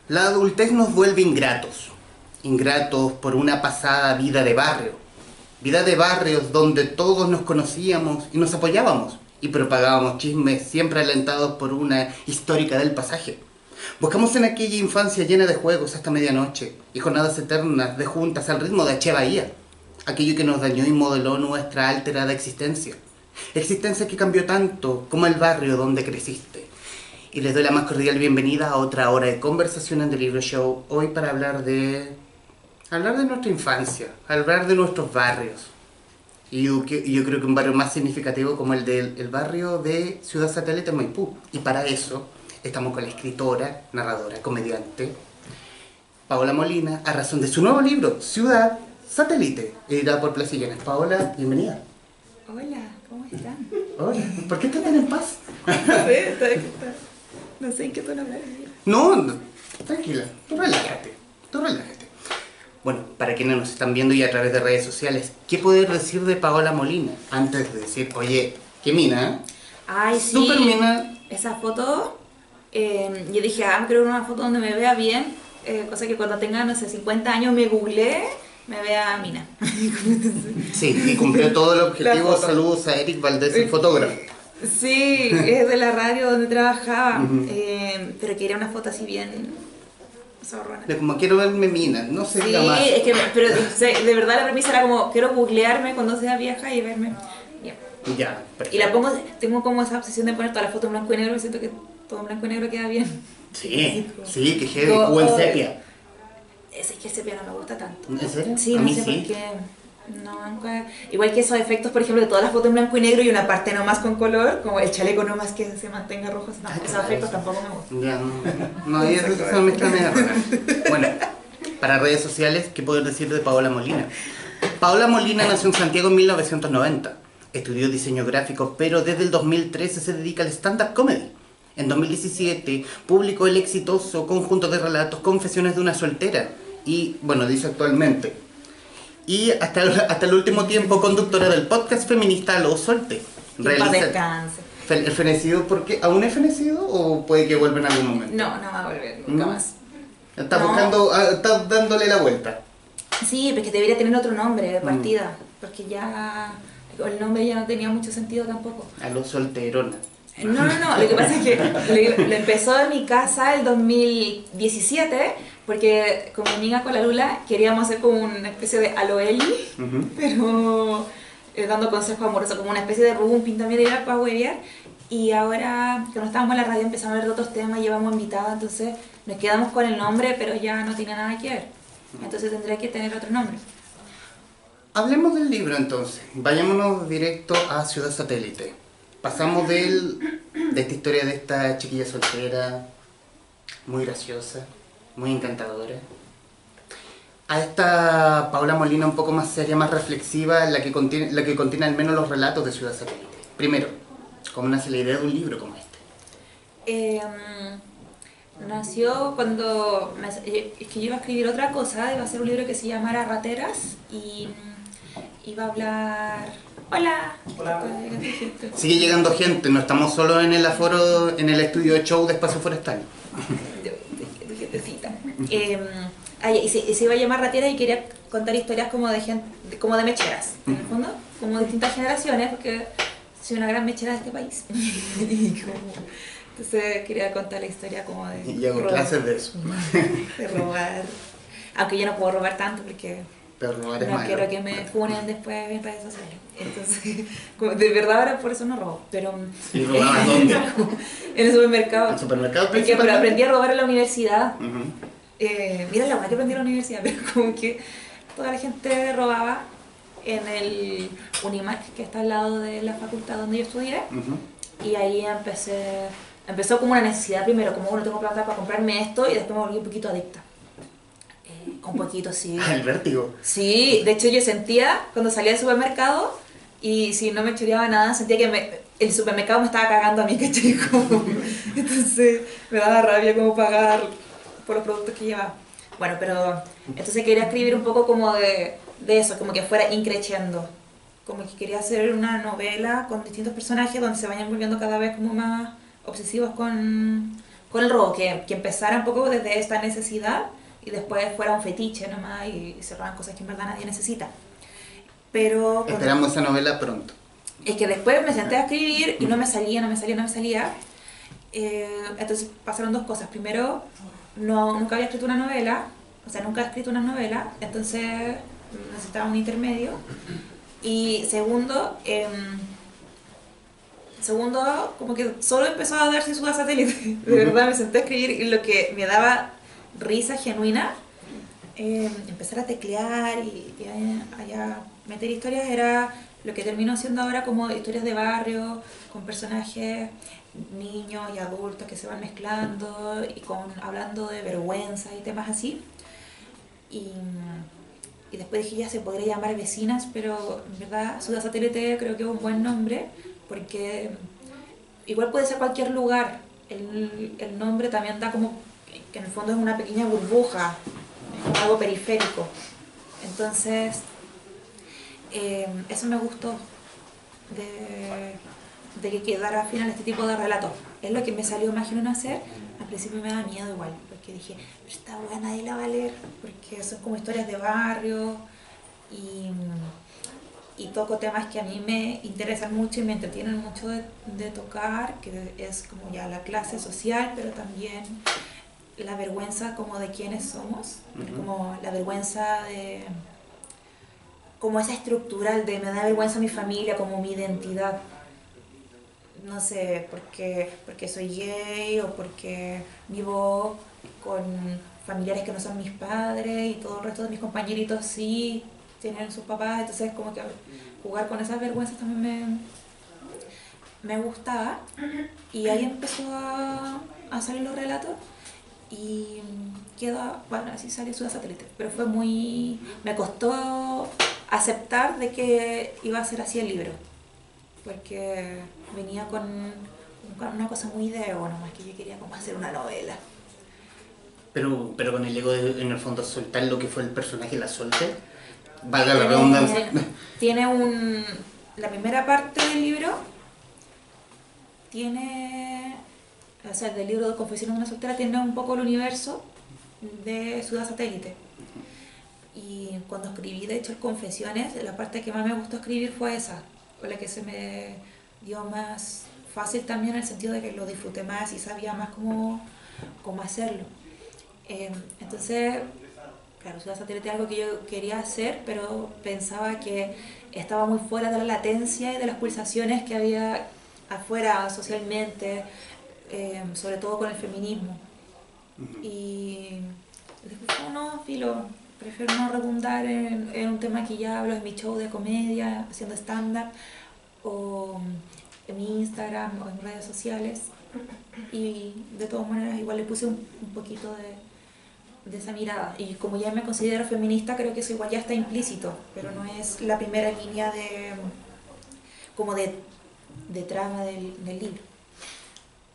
La adultez nos vuelve ingratos, ingratos por una pasada vida de barrios donde todos nos conocíamos y nos apoyábamos y propagábamos chismes siempre alentados por una histórica del pasaje. Buscamos en aquella infancia llena de juegos hasta medianoche y jornadas eternas de juntas al ritmo de H. Bahía, aquello que nos dañó y modeló nuestra alterada existencia, existencia que cambió tanto como el barrio donde creciste. Y les doy la más cordial bienvenida a otra hora de conversación en The Libro Show, hoy para hablar de nuestra infancia, hablar de nuestros barrios. Y yo creo que un barrio más significativo como el barrio de Ciudad Satélite en Maipú. Y para eso estamos con la escritora, narradora, comediante Paola Molina, a razón de su nuevo libro, Ciudad Satélite, editado por Plaza Llanas. Paola, bienvenida. Hola, ¿cómo están? Hola, ¿por qué estás tan en paz? No sé en qué tono hablar. No, tranquila, tú relájate. Bueno, para quienes nos están viendo y a través de redes sociales, ¿qué poder decir de Paola Molina? Antes de decir, oye, qué mina, ¿eh? Ay, sí. Súper mina. Esa foto, yo dije, me quiero una foto donde me vea bien, cosa que cuando tenga, no sé, 50 años me googleé, me vea mina. Sí, y cumplió todo el objetivo. Saludos a Eric Valdés, el fotógrafo. Sí, es de la radio donde trabajaba, pero quería una foto así bien zorrona. De como quiero verme mina, no sé, Sí, más. es que, pero de verdad la premisa era como, quiero googlearme cuando sea vieja y verme bien. Ya, Y perfecto. la pongo, tengo como esa obsesión de poner todas las fotos en blanco y negro y siento que todo en blanco y negro queda bien. Sí, que heavy, Como, o en sepia. Es que el sepia no me gusta tanto. ¿En serio? Sí, A no mí sé sí. por qué. No, nunca. Igual que esos efectos, por ejemplo, de todas las fotos en blanco y negro y una parte nomás con color, como el chaleco nomás que se mantenga rojo, esos efectos tampoco me gustan. Ya, no, eso me está medio raro. Bueno, para redes sociales, ¿qué puedo decir de Paola Molina? Paola Molina nació en Santiago en 1990. Estudió diseño gráfico, pero desde el 2013 se dedica al stand-up comedy. En 2017 publicó el exitoso conjunto de relatos Confesiones de una soltera. Y, bueno, dice actualmente. Y hasta el último tiempo conductora del podcast feminista Lo Solte. Que paz descanse. ¿El fenecido porque aún es fenecido o puede que vuelva en algún momento? No, no va a volver nunca más. Está No. buscando, está dándole la vuelta. Sí, pero es que debería tener otro nombre de partida, porque ya el nombre ya no tenía mucho sentido tampoco. A Lo Solterona. No, lo que pasa es que lo empezó en mi casa el 2017, porque con mi amiga, con la Lula, queríamos hacer como una especie de Aloeli, pero dando consejos amorosos, como una especie de Rubun también era para huevear. Y ahora, cuando estábamos en la radio, empezamos a ver de otros temas, llevamos invitados, entonces nos quedamos con el nombre, pero ya no tiene nada que ver. Entonces tendría que tener otro nombre. Hablemos del libro entonces. Vayámonos directo a Ciudad Satélite. Pasamos de esta historia de esta chiquilla soltera, muy graciosa, muy encantadora, a esta Paola Molina un poco más seria, más reflexiva, la que contiene al menos los relatos de Ciudad Satélite. Primero, ¿cómo nace la idea de un libro como este? Nació cuando es que yo iba a escribir otra cosa, iba a hacer un libro que se llamara Rateras y iba a hablar... Hola. Sigue llegando gente, no estamos solo en el aforo, en el estudio de show de Espacio Forestal. De gentecita. Y se iba a llamar Rateras y quería contar historias como de gente, como de mecheras, en el fondo, como distintas generaciones, porque soy una gran mechera de este país. Entonces quería contar la historia como de... Y hago clases de eso. De robar. Aunque yo no puedo robar tanto porque... Pero robar es No malo. quiero que me funen después en redes sociales. Entonces, de verdad ahora por eso no robo. Pero ¿Y robabas dónde? en el supermercado. ¿En el supermercado Porque principalmente? aprendí a robar en la universidad. Ujú. Mira la buena que aprendí en la universidad, pero como que toda la gente robaba en el Unimac, que está al lado de la facultad donde yo estudié. Y ahí empezó como una necesidad primero, como bueno, tengo plata para comprarme esto, y después me volví un poquito adicta. Un poquito, sí. El vértigo. Sí, de hecho yo sentía cuando salía del supermercado y si no me choreaba nada, sentía que el supermercado me estaba cagando a mí, ¿cachai? Entonces me daba rabia como pagar por los productos que llevaba. Bueno, pero entonces quería escribir un poco como de eso, como que fuera increciendo. Como que quería hacer una novela con distintos personajes donde se vayan volviendo cada vez como más obsesivos con con el robo, que empezara un poco desde esta necesidad y después fuera un fetiche nomás y se roban cosas que en verdad nadie necesita. Pero esperamos esa novela pronto. es que después me senté a escribir y no me salía. Entonces pasaron dos cosas. Primero, nunca había escrito una novela, o sea, nunca he escrito una novela, entonces necesitaba un intermedio. Y segundo, como que solo empezó a darse Ciudad Satélite. De verdad me senté a escribir y lo que me daba risa genuina, empezar a teclear y allá meter historias era lo que termino haciendo ahora como historias de barrio, con personajes niños y adultos que se van mezclando y hablando de vergüenza y temas así. Y después dije, ya se podría llamar Vecinas, pero en verdad Ciudad Satélite creo que es un buen nombre porque igual puede ser cualquier lugar. El nombre también da como que en el fondo es una pequeña burbuja, es como algo periférico. Entonces, eso me gustó de que quedara al final este tipo de relatos. Es lo que me salió más genuino hacer. Al principio me daba miedo igual, porque dije, pero esta weá nadie la va a leer, porque son como historias de barrio y toco temas que a mí me interesan mucho y me entretienen mucho de tocar, que es como ya la clase social, pero también la vergüenza como de quiénes somos, como la vergüenza de como esa estructural de me da vergüenza mi familia, como mi identidad. No sé, porque soy gay o porque vivo con familiares que no son mis padres y todo el resto de mis compañeritos sí tienen sus papás, entonces como que jugar con esas vergüenzas también me gustaba y ahí empezó a salir los relatos y bueno, así salió Ciudad Satélite, pero me costó aceptar de que iba a ser así el libro, porque venía con una cosa muy de ego nomás, que yo quería como hacer una novela. Pero con el ego de, en el fondo, soltar lo que fue el personaje, la suelte, valga la redundancia. Tiene la primera parte del libro tiene, o sea, del libro de Confesiones de una soltera tiene un poco el universo de Ciudad Satélite. Y cuando escribí, de hecho, el Confesiones, la parte que más me gustó escribir fue esa, fue la que se me dio más fácil también en el sentido de que lo disfruté más y sabía más cómo hacerlo. Entonces, claro, Ciudad Satélite es algo que yo quería hacer, pero pensaba que estaba muy fuera de la latencia y de las pulsaciones que había afuera socialmente, sobre todo con el feminismo. Y después, no, filo, prefiero no redundar en un tema que ya hablo en mi show de comedia, haciendo stand-up, o en mi Instagram o en redes sociales. Y de todas maneras igual le puse un poquito de esa mirada. Y como ya me considero feminista, creo que eso igual ya está implícito, pero no es la primera línea de trama del libro.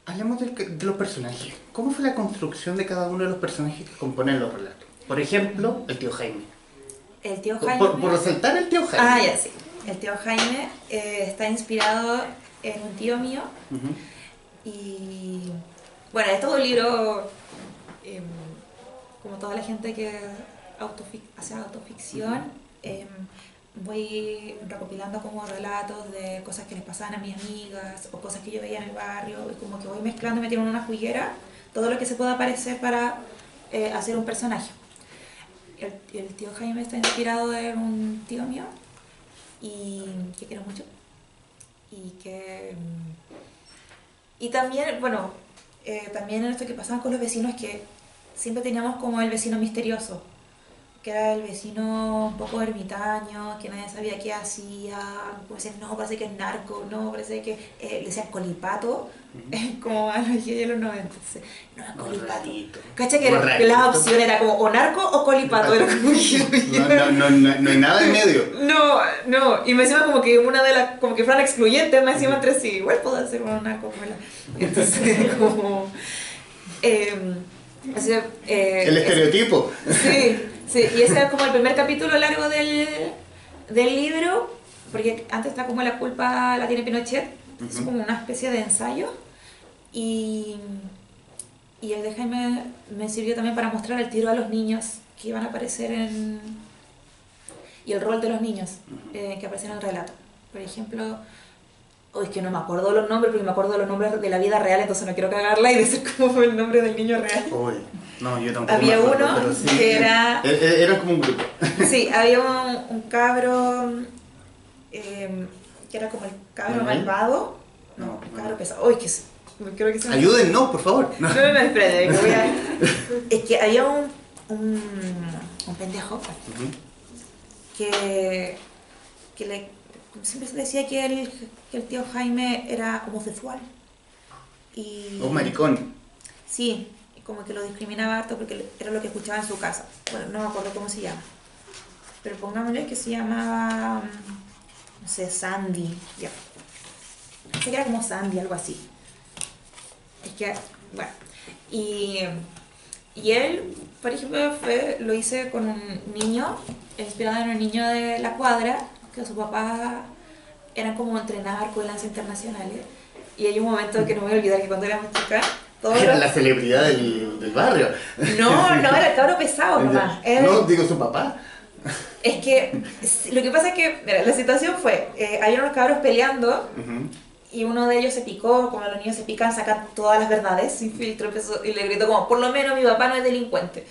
Hablemos de los personajes. ¿Cómo fue la construcción de cada uno de los personajes que componen los relatos? Por ejemplo, el tío Jaime. El tío Jaime... Por resaltar el tío Jaime. Ah, ya sí. El tío Jaime está inspirado en un tío mío. Y bueno, es todo un libro, como toda la gente que hace autoficción, voy recopilando como relatos de cosas que les pasaban a mis amigas o cosas que yo veía en el barrio y como que voy mezclando y metiendo en una juguera todo lo que se pueda parecer para hacer un personaje. El tío Jaime está inspirado en un tío mío y que quiero mucho y también, bueno, también en esto que pasaba con los vecinos, que siempre teníamos como el vecino misterioso, que era el vecino un poco ermitaño, que nadie sabía qué hacía, pues no, parece que es narco, no, parece que le decían colipato, como a los de los 90, no es colipato. ¿Cachai? Que la opción era como o narco o colipato, era como no hay nada en medio. No, y me decían como que una de las, como que fueran excluyentes, me decían entre sí, igual puedo hacer un narco, entonces como... el estereotipo. Sí, y ese es como el primer capítulo largo del libro, porque antes está como La culpa la tiene Pinochet, es como una especie de ensayo, y Y el de Jaime me sirvió también para mostrar el tiro a los niños que iban a aparecer y el rol de los niños que aparecían en el relato. Por ejemplo, es que no me acuerdo los nombres, porque me acuerdo de los nombres de la vida real, entonces no quiero cagarla y decir cómo fue el nombre del niño real. Uy, no, yo tampoco Había me acuerdo, uno pero sí, que era... Era como un grupo. Sí, había un cabro que era como el cabro ¿Manuel? malvado. No, el cabro pesado. Uy, creo que se me... Ayúdennos, por favor. No, espérate, que voy a... Es que había un pendejo que siempre se decía que el tío Jaime era homosexual. O maricón. Sí, como que lo discriminaba harto porque era lo que escuchaba en su casa. Bueno, no me acuerdo cómo se llama. Pero pongámosle que se llamaba, no sé, Sandy. Ya. Sé que era como Sandy, algo así. Es que, bueno. Y él, por ejemplo, lo hice con un niño, inspirado en un niño de la cuadra, que sus papás eran como entrenar con lanzas internacionales. Y hay un momento que no me voy a olvidar, que cuando éramos chicas, Era la celebridad del barrio. No, era el cabro pesado nomás. No, digo su papá. Es que lo que pasa es que, mira, la situación fue, había unos cabros peleando y uno de ellos se picó, como los niños se pican, sacan todas las verdades sin filtro, y le gritó como, por lo menos mi papá no es delincuente.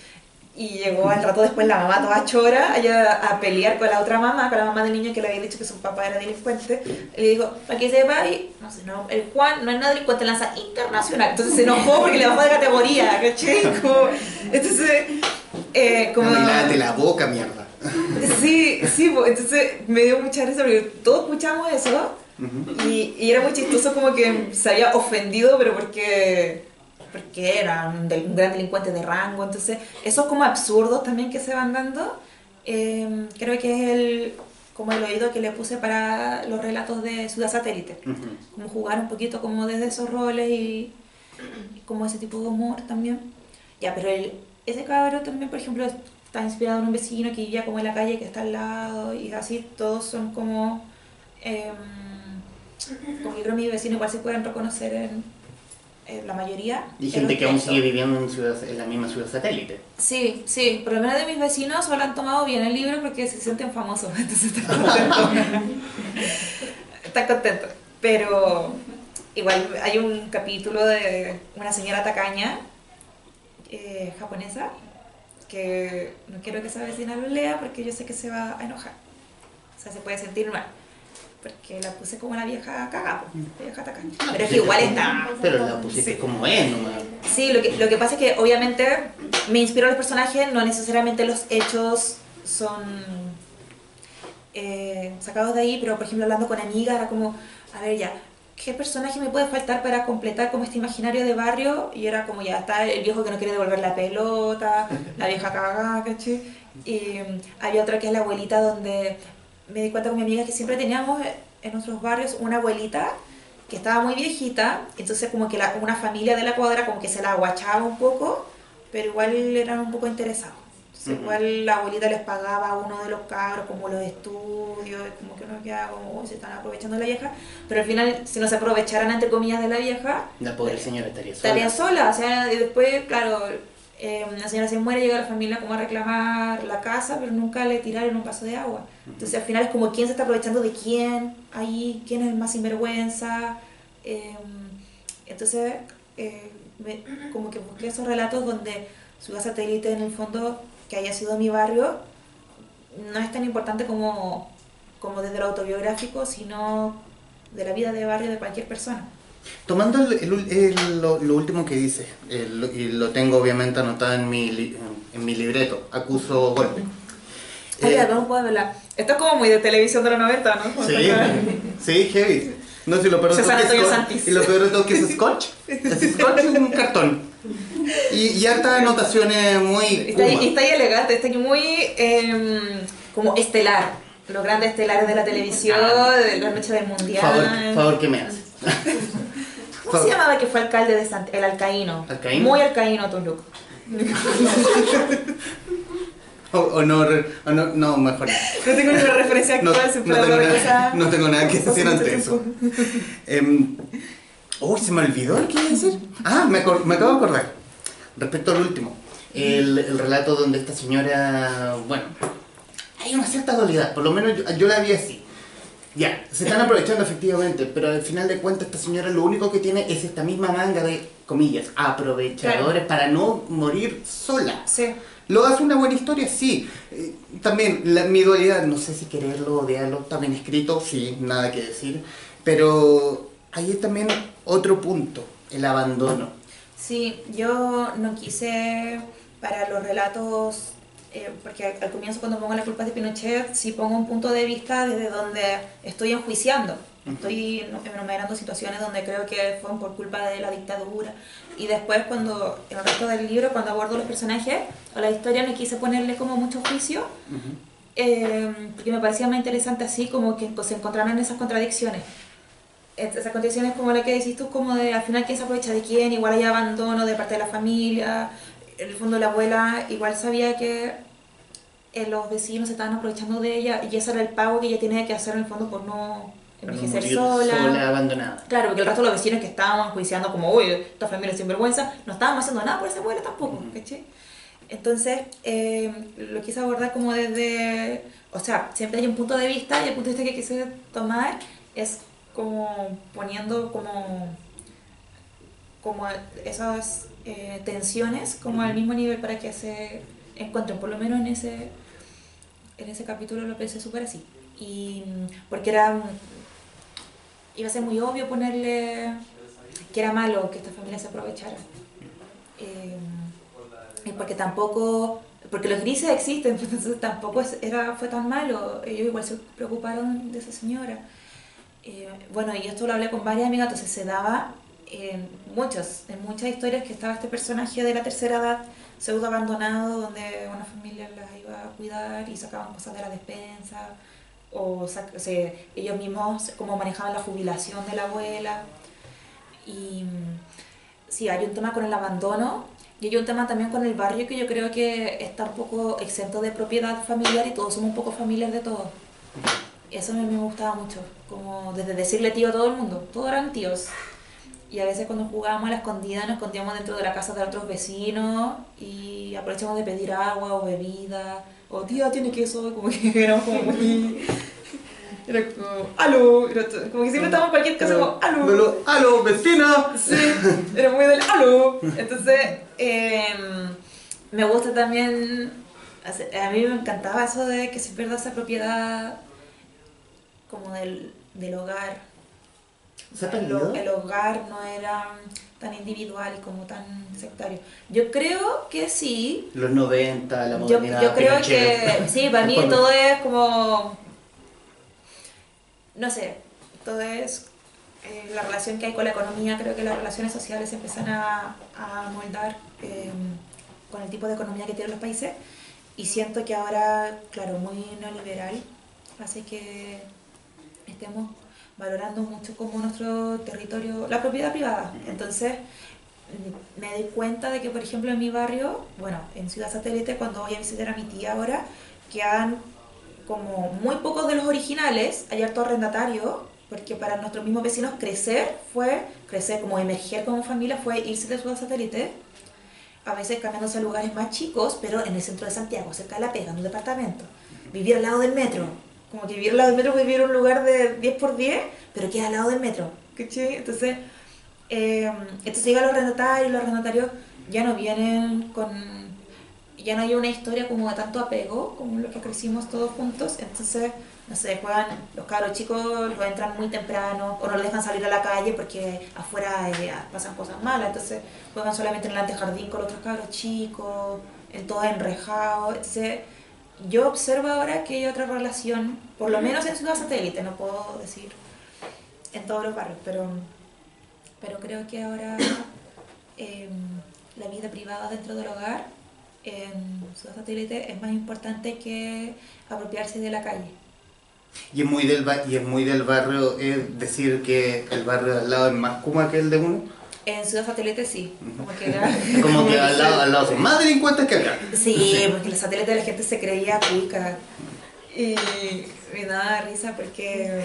Y llegó al rato después la mamá toda chora allá a pelear con la otra mamá, con la mamá del niño que le había dicho que su papá era delincuente. Y le dijo, para que sepa, y no sé, no, el Juan no es nada delincuente, lanza internacional. Entonces se enojó porque le bajó de categoría, ¿cachai? Entonces, como... Lávate la boca, mierda. Sí, entonces me dio mucha risa porque todos escuchamos eso y era muy chistoso, como que se había ofendido, pero porque era un gran delincuente de rango. Entonces esos como absurdos también que se van dando, creo que es como el oído que le puse para los relatos de Ciudad Satélite, como jugar un poquito como desde esos roles y como ese tipo de humor también. Ya, pero ese cabrón también, por ejemplo, está inspirado en un vecino que vivía como en la calle que está al lado, y así todos son como yo creo que mis vecinos igual se pueden reconocer en la mayoría. Y gente que aún sigue viviendo en la misma Ciudad Satélite. Sí, por lo menos de mis vecinos solo han tomado bien el libro porque se sienten famosos, entonces están contentos. Están contentos. Pero igual hay un capítulo de una señora tacaña japonesa, que no quiero que esa vecina lo lea porque yo sé que se va a enojar. O sea, se puede sentir mal. Porque la puse como la vieja cagada, la vieja tacaña. Pero es que igual está... Pero la pusiste como es nomás. Sí, lo que pasa es que obviamente me inspiró los personajes, no necesariamente los hechos son sacados de ahí, pero por ejemplo hablando con amigas era como, a ver ya, ¿qué personaje me puede faltar para completar como este imaginario de barrio? Y era como, ya está el viejo que no quiere devolver la pelota, la vieja cagada, ¿cachai? Y había otra que es la abuelita, donde me di cuenta con mi amiga que siempre teníamos en nuestros barrios una abuelita que estaba muy viejita, entonces como que una familia de la cuadra como que se la aguachaba un poco, pero igual eran un poco interesados. Entonces igual la abuelita les pagaba a uno de los cabros como los estudios, como que uno quedaba como, se están aprovechando de la vieja, pero al final si no se aprovecharan entre comillas de la vieja, la pobre señora estaría sola. Estaría sola, o sea, y después, claro, la señora se muere, llega la familia como a reclamar la casa, pero nunca le tiraron un vaso de agua. Entonces al final es como quién se está aprovechando de quién, ahí, quién es el más sinvergüenza. Entonces, como que busqué esos relatos donde Ciudad Satélite, en el fondo, que haya sido mi barrio, no es tan importante como desde lo autobiográfico, sino de la vida de barrio de cualquier persona. Tomando lo último que dice, y lo tengo obviamente anotado en mi libreto, acuso golpe. No puedo verla. Esto es como muy de televisión de los 90, ¿no? Sí, heavy. No, si lo peor de todo y lo peor de todo que es Scotch. Es Scotch es un cartón. Y hartas anotaciones muy... Está ahí elegante, está aquí muy como estelar. Los grandes estelares de la televisión, de la noche del mundial. Favor, ¿qué me haces? ¿Cómo se llamaba que fue alcalde de el Alcaíno? ¿Alcaíno? Muy alcaíno, Toluca. No, mejor no. No tengo ninguna referencia actual, no tengo nada que decir ante eso. Uy, se me olvidó lo que iba a decir. Me acabo de acordar. Respecto al último, el relato donde esta señora, bueno, hay una cierta dualidad, por lo menos yo la vi así. Ya, se están aprovechando efectivamente, pero al final de cuentas esta señora lo único que tiene es esta misma manga de, comillas, aprovechadores, para no morir sola. Sí. ¿Lo hace una buena historia? Sí. También mi dualidad, no sé si quererlo o odiarlo, también escrito, sí, nada que decir. Pero ahí es también otro punto, el abandono. Sí, yo no quise para los relatos, porque al comienzo cuando pongo la culpa de Pinochet, sí pongo un punto de vista desde donde estoy enjuiciando. Estoy enumerando situaciones donde creo que fueron por culpa de la dictadura. Y después cuando, en el resto del libro, cuando abordo los personajes o la historia, no quise ponerle como mucho juicio, porque me parecía más interesante así, como que se encontraran esas contradicciones. Esas contradicciones como la que decís tú, como de al final quién se aprovecha de quién, igual hay abandono de parte de la familia. En el fondo la abuela igual sabía que los vecinos se estaban aprovechando de ella y ese era el pago que ella tenía que hacer en el fondo por no envejecer sola, abandonada. Claro, porque el resto de los vecinos que estaban juiciando como, uy, esta familia es sinvergüenza, no estábamos haciendo nada por esa abuela tampoco, ¿cachai? Entonces, lo quise abordar como desde, o sea, siempre hay un punto de vista y el punto de vista que quise tomar es como poniendo como esas tensiones como al mismo nivel para que se encuentren, por lo menos en ese capítulo lo pensé súper así. Y porque iba a ser muy obvio ponerle que era malo que esta familia se aprovechara. Y porque tampoco, porque los grises existen, entonces tampoco fue tan malo. Ellos igual se preocuparon de esa señora. Bueno, y esto lo hablé con varias amigas, entonces se daba en muchas historias que estaba este personaje de la tercera edad pseudo abandonado, donde una familia las iba a cuidar y sacaban cosas de la despensa, o sea, ellos mismos como manejaban la jubilación de la abuela. Y sí, hay un tema con el abandono y hay un tema también con el barrio que yo creo que está un poco exento de propiedad familiar y todos somos un poco familias de todos. Eso a mí me gustaba mucho, como desde decirle tío a todo el mundo, todos eran tíos. Y a veces cuando jugábamos a la escondida nos escondíamos dentro de la casa de otros vecinos y aprovechamos de pedir agua o bebida, o tía tiene queso, como que éramos como muy... Era como, aló, como que siempre estábamos en cualquier cosa como, aló. Aló, vecina. Sí, era muy del aló. Entonces, me gusta también, a mí me encantaba eso de que se pierda esa propiedad como del hogar. ¿Se ha perdido? El hogar no era tan individual y como tan sectario. Yo creo que sí. Los 90, la modernidad. Yo creo que sí, para mí todo es como, no sé, todo es la relación que hay con la economía. Creo que las relaciones sociales se empiezan a moldar con el tipo de economía que tienen los países y siento que ahora, claro, muy neoliberal hace que estemos valorando mucho como nuestro territorio, la propiedad privada. Entonces me doy cuenta de que, por ejemplo, en mi barrio, bueno, en Ciudad Satélite, cuando voy a visitar a mi tía ahora, quedan como muy pocos de los originales, hay harto arrendatario, porque para nuestros mismos vecinos crecer, como emerger como familia, fue irse de Ciudad Satélite, a veces cambiándose a lugares más chicos, pero en el centro de Santiago, cerca de La Pega, en un departamento, vivir al lado del metro. Como que vivir al lado del metro puede vivir en un lugar de 10x10, pero queda al lado del metro, ¿cachai? Entonces llegan los arrendatarios ya no vienen ya no hay una historia como de tanto apego, como lo que crecimos todos juntos, entonces, no sé, juegan, los cabros chicos los entran muy temprano, o no los dejan salir a la calle porque afuera pasan cosas malas, entonces juegan solamente en el antejardín con los otros cabros chicos, en todo enrejado, entonces... Yo observo ahora que hay otra relación, por lo menos en Ciudad Satélite, no puedo decir en todos los barrios, pero creo que ahora la vida privada dentro del hogar en Ciudad Satélite es más importante que apropiarse de la calle. Y es muy del barrio, es decir que el barrio de al lado es más kuma que el de uno. En Ciudad Satélite sí, como que como que al lado son más delincuentes que acá. Sí, porque en el Satélite la gente se creía cuica y me daba risa porque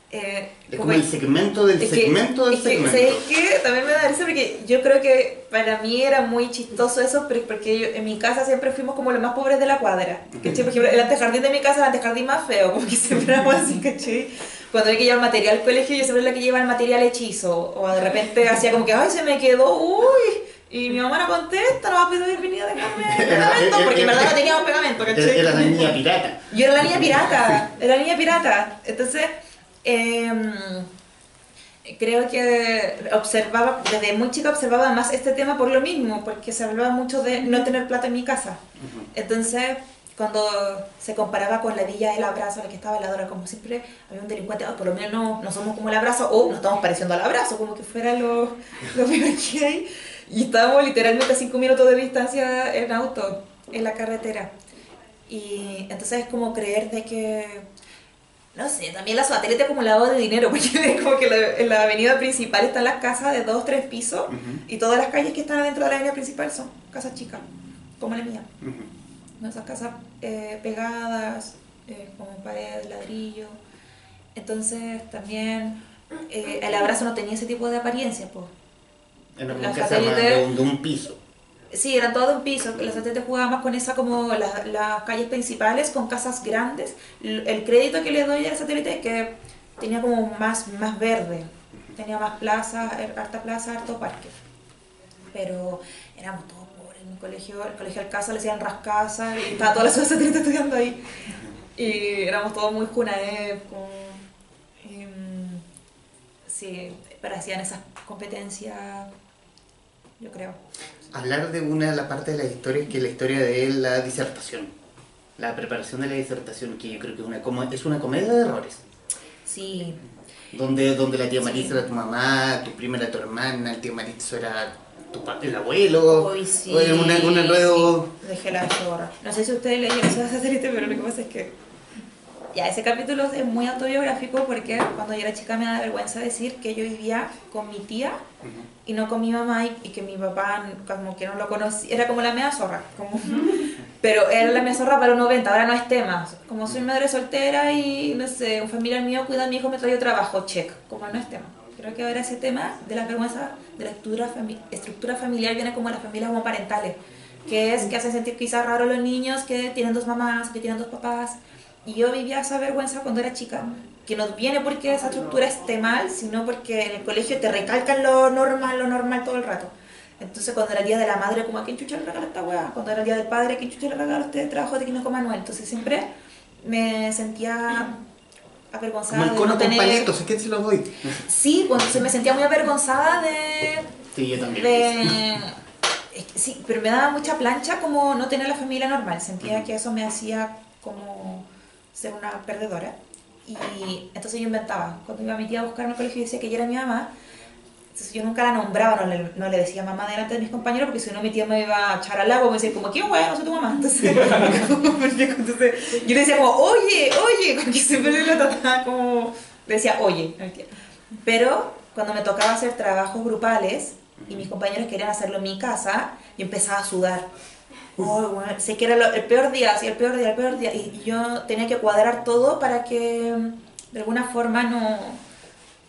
Es como el segmento del segmento del segmento. ¿Sabes qué? También me da risa porque yo creo que para mí era muy chistoso eso, porque en mi casa siempre fuimos como los más pobres de la cuadra. ¿Cachai? Por ejemplo, el antejardín de mi casa es el antejardín más feo, como que siempre éramos así, ¿cachai? Cuando hay que llevar material al colegio, yo siempre era la que lleva el material hechizo, o de repente hacía como que, ¡ay, se me quedó! ¡Uy! Y mi mamá no contesta, no va a pedir venir a dejarme pegamento, porque en verdad no teníamos pegamento, ¿cachai? Era la niña pirata. Yo era la niña pirata, era la niña pirata. Entonces, creo que observaba, desde muy chica observaba más este tema por lo mismo, porque se hablaba mucho de no tener plata en mi casa. Entonces, cuando se comparaba con la Villa del Abrazo, la que estaba al lado, era como siempre había un delincuente, por lo menos no somos como el Abrazo, o nos estamos pareciendo al Abrazo, como que fuera lo peor que hay. Y estábamos literalmente a 5 minutos de distancia en auto, en la carretera. Y entonces es como creer de que, no sé, también la satélite como lavado de dinero, porque es como que en la avenida principal están las casas de 2, 3 pisos, y todas las calles que están adentro de la avenida principal son casas chicas, como la mía. ¿No? Esas casas pegadas, como pared, ladrillo. Entonces también el Abrazo no tenía ese tipo de apariencia, pues. Era una casa más de un piso. Sí, eran todo de un piso. La satélite jugaba más con esa, como las calles principales, con casas grandes. El crédito que le doy a la satélite es que tenía como más verde. Tenía más plazas, harta plaza, harto parque. Pero éramos todos pobres en mi colegio. El colegio Alcázar le decían Rascasa y estaba toda la ciudad satélite estudiando ahí. Y éramos todos muy junaed, sí, pero hacían esas competencias, yo creo. Hablar de una de las partes de la historia, que es la historia de la disertación, la preparación de la disertación, que yo creo que es una comedia de errores. Sí. Donde la tía Marisa era tu mamá, tu prima era tu hermana, el tío Marizo era el abuelo. Uy, sí. O era un enredo. Sí. Dejé la zorra. No sé si ustedes leyeron esa satélite, pero lo que pasa es que ya, ese capítulo es muy autobiográfico porque cuando yo era chica me da vergüenza decir que yo vivía con mi tía y no con mi mamá y que mi papá como que no lo conocía, era como la mea zorra, como, pero era la mea zorra para los 90, ahora no es tema, como soy madre soltera y no sé, un familiar mío cuida a mi hijo, me trae trabajo, check, como no es tema. Creo que ahora ese tema de la vergüenza de la estructura familiar viene como las familias homoparentales, que es que hacen sentir quizás raro a los niños que tienen 2 mamás, que tienen 2 papás. Y yo vivía esa vergüenza cuando era chica, que no viene porque esa estructura esté mal, sino porque en el colegio te recalcan lo normal todo el rato. Entonces cuando era el día de la madre, como a quién chucha le regala esta weá, cuando era el día del padre, a quién chucha le regala este trabajo de Químico Manuel. Entonces siempre me sentía avergonzada. Como el cono de no con tener... palitos, ¿a quién se los doy? Sí, pues entonces me sentía muy avergonzada de... Sí, yo también. Sí, pero me daba mucha plancha como no tener la familia normal. Sentía que eso me hacía como ser una perdedora. Y entonces yo inventaba. Cuando iba mi tía a buscarme al colegio y decía que ella era mi mamá, entonces yo nunca la nombraba, no le decía mamá delante de mis compañeros, porque si no mi tía me iba a echar al agua, me decía como, ¿qué güey? No soy tu mamá. Entonces yo le decía como, oye, porque siempre le trataba como, le decía, oye. Pero cuando me tocaba hacer trabajos grupales y mis compañeros querían hacerlo en mi casa, yo empezaba a sudar. Oh, bueno, sé que era el peor día, sí, el peor día, y yo tenía que cuadrar todo para que de alguna forma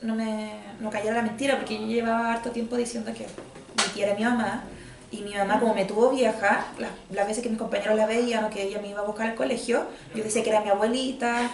no cayera la mentira, porque yo llevaba harto tiempo diciendo que mi tía era mi mamá, y mi mamá como me tuvo vieja, las veces que mis compañeros la veían o que ella me iba a buscar al colegio, yo decía que era mi abuelita,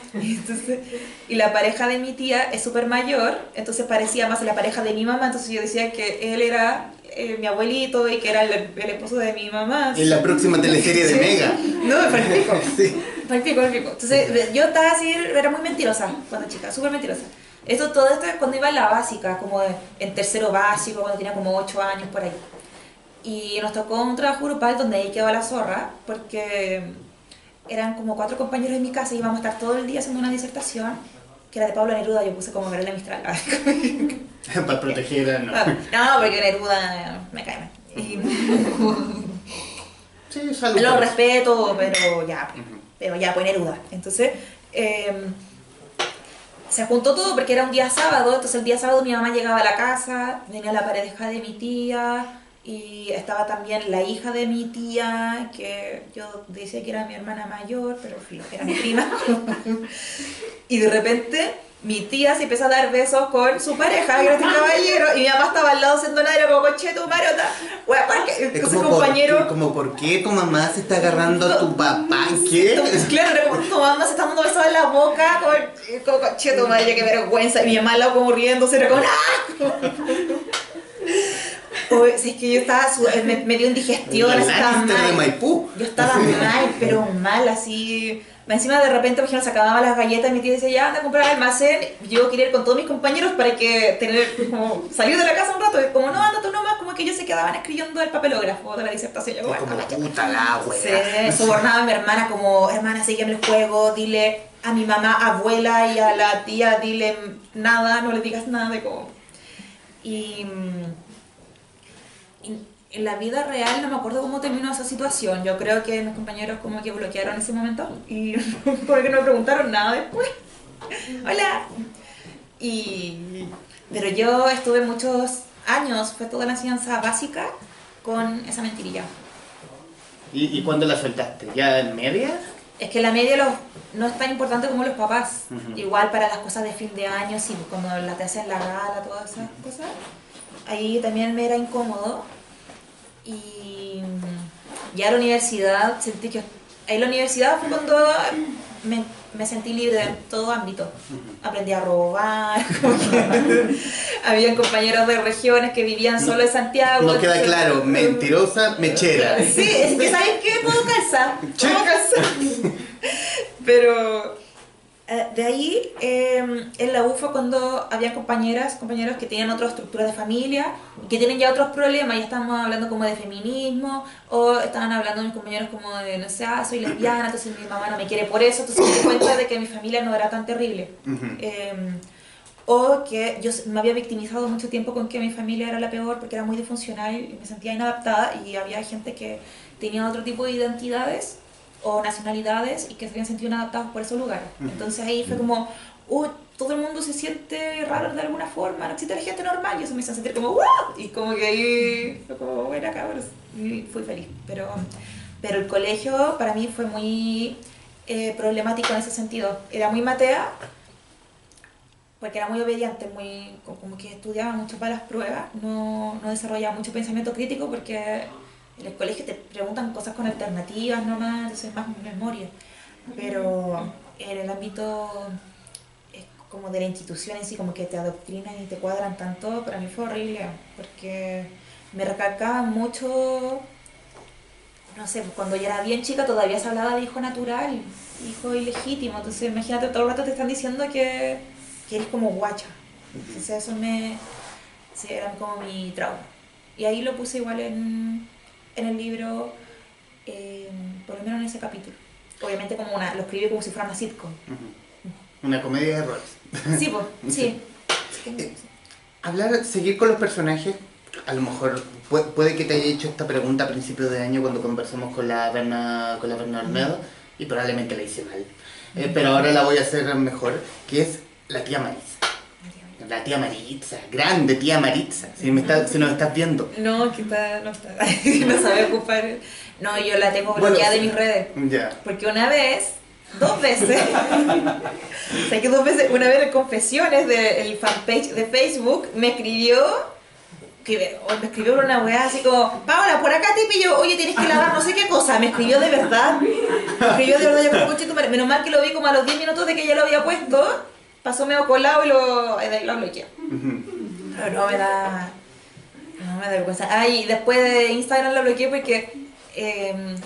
y la pareja de mi tía es súper mayor, entonces parecía más la pareja de mi mamá, entonces yo decía que él era mi abuelito y que era el esposo de mi mamá. En la próxima teleserie de Mega. No, fue el pico. Sí. Fue el pico. Entonces yo estaba así, era muy mentirosa cuando chica, súper mentirosa. Todo esto es cuando iba en la básica, como en tercero básico, cuando tenía como 8 años por ahí. Y nos tocó un trabajo grupal donde ahí quedó la zorra, porque eran como 4 compañeros en mi casa y íbamos a estar todo el día haciendo una disertación que era de Pablo Neruda, yo puse como Gabriela Mistral. Para proteger a... No, porque Neruda me cae mal. Sí, salud. Lo respeto, pero ya, pues Neruda. Entonces, se juntó todo porque era un día sábado, entonces el día sábado mi mamá llegaba a la casa, venía la pareja de mi tía, y estaba también la hija de mi tía, que yo decía que era mi hermana mayor, pero filo, era mi prima. Y de repente mi tía se empezó a dar besos con su pareja, que era este caballero, y mi mamá estaba al lado haciendo nada, era como, conche tu marota, wea, Es con su como, compañero. ¿por qué tu mamá se está agarrando a tu papá? ¿Qué? Claro, era como tu mamá se está dando besos en la boca, con conche tu madre, qué vergüenza, y mi mamá al lado como riéndose, era como, ¡ah! Oye, si es que yo estaba, me dio indigestión, La así estaba Lannister de mal. Maipú. Yo estaba mal, pero mal, así. Encima de repente, por ejemplo, se acababan las galletas y mi tía decía, ya anda a comprar al almacén. Yo quería ir con todos mis compañeros para que como salir de la casa un rato. Y como no, anda tú nomás, como que ellos se quedaban escribiendo el papelógrafo de la disertación. Yo, Es bueno, como cacha. puta la wea. Sí, sobornaba a mi hermana como, hermana, sígueme el juego, dile a mi mamá, abuela y a la tía, dile nada, no le digas nada de como... Y en la vida real no me acuerdo cómo terminó esa situación. Yo creo que mis compañeros como que bloquearon ese momento y como que no me preguntaron nada después. Hola. Pero yo estuve muchos años, fue toda la enseñanza básica con esa mentirilla. ¿Y cuándo la soltaste? ¿Ya en media? Es que la media no es tan importante como los papás. Igual para las cosas de fin de año, sí, cuando te hacen la gala, todas esas cosas. Ahí también me era incómodo. Y ya a la universidad sentí que... En la universidad fue cuando me sentí libre en todo ámbito. Aprendí a robar, como que habían compañeros de regiones que vivían solo en Santiago. No queda claro, mentirosa, mechera. Sí, es que ¿sabes qué? Todo calza. Todo calza. Pero de ahí, en la U fue cuando había compañeros que tenían otra estructura de familia, que tienen ya otros problemas, ya estábamos hablando como de feminismo, o estaban hablando mis compañeros como de, no sé, soy lesbiana, entonces mi mamá no me quiere por eso, entonces me di cuenta de que mi familia no era tan terrible. O que yo me había victimizado mucho tiempo con que mi familia era la peor porque era muy disfuncional y me sentía inadaptada, y había gente que tenía otro tipo de identidades o nacionalidades y que se habían sentido inadaptados por esos lugares. Entonces ahí fue como, todo el mundo se siente raro de alguna forma, no existe la gente normal, y eso me hizo sentir como, ¡wow! Y como que ahí fue como, bueno, cabros, y fui feliz. Pero el colegio para mí fue muy problemático en ese sentido. Era muy matea, porque era muy obediente, como que estudiaba mucho para las pruebas, no desarrollaba mucho pensamiento crítico porque en el colegio te preguntan cosas con alternativas nomás, entonces es más memoria. Pero en el ámbito como de la institución en sí, como que te adoctrinan y te cuadran tanto, para mí fue horrible, porque me recalcaban mucho, no sé, cuando yo era bien chica todavía se hablaba de hijo natural, hijo ilegítimo, entonces imagínate, todo el rato te están diciendo que eres como guacha. Entonces eso sí, era como mi trauma. Y ahí lo puse igual en el libro, por lo menos en ese capítulo. Obviamente lo escribí como si fuera una sitcom. Una comedia de errores. Sí, pues, sí. Seguir con los personajes, a lo mejor puede que te haya hecho esta pregunta a principios de año cuando conversamos con la Berna Olmedo, y probablemente la hice mal. Pero ahora la voy a hacer mejor, que es la tía Maritza. La tía Maritza, grande tía Maritza, si nos estás viendo. No, que no está, no sabe ocupar. No, yo la tengo bloqueada de mis redes. Ya. Porque una vez, 2 veces, o sea que 2 veces, una vez en confesiones del fanpage de Facebook, me escribió por una weá así como, Paola, por acá te pillo, oye, tienes que lavar no sé qué cosa. Me escribió de verdad, yo como conchito, menos mal que lo vi como a los 10 minutos de que ya lo había puesto, pasó medio colado y lo bloqueé. Pero no me da vergüenza. Y después de Instagram lo bloqueé porque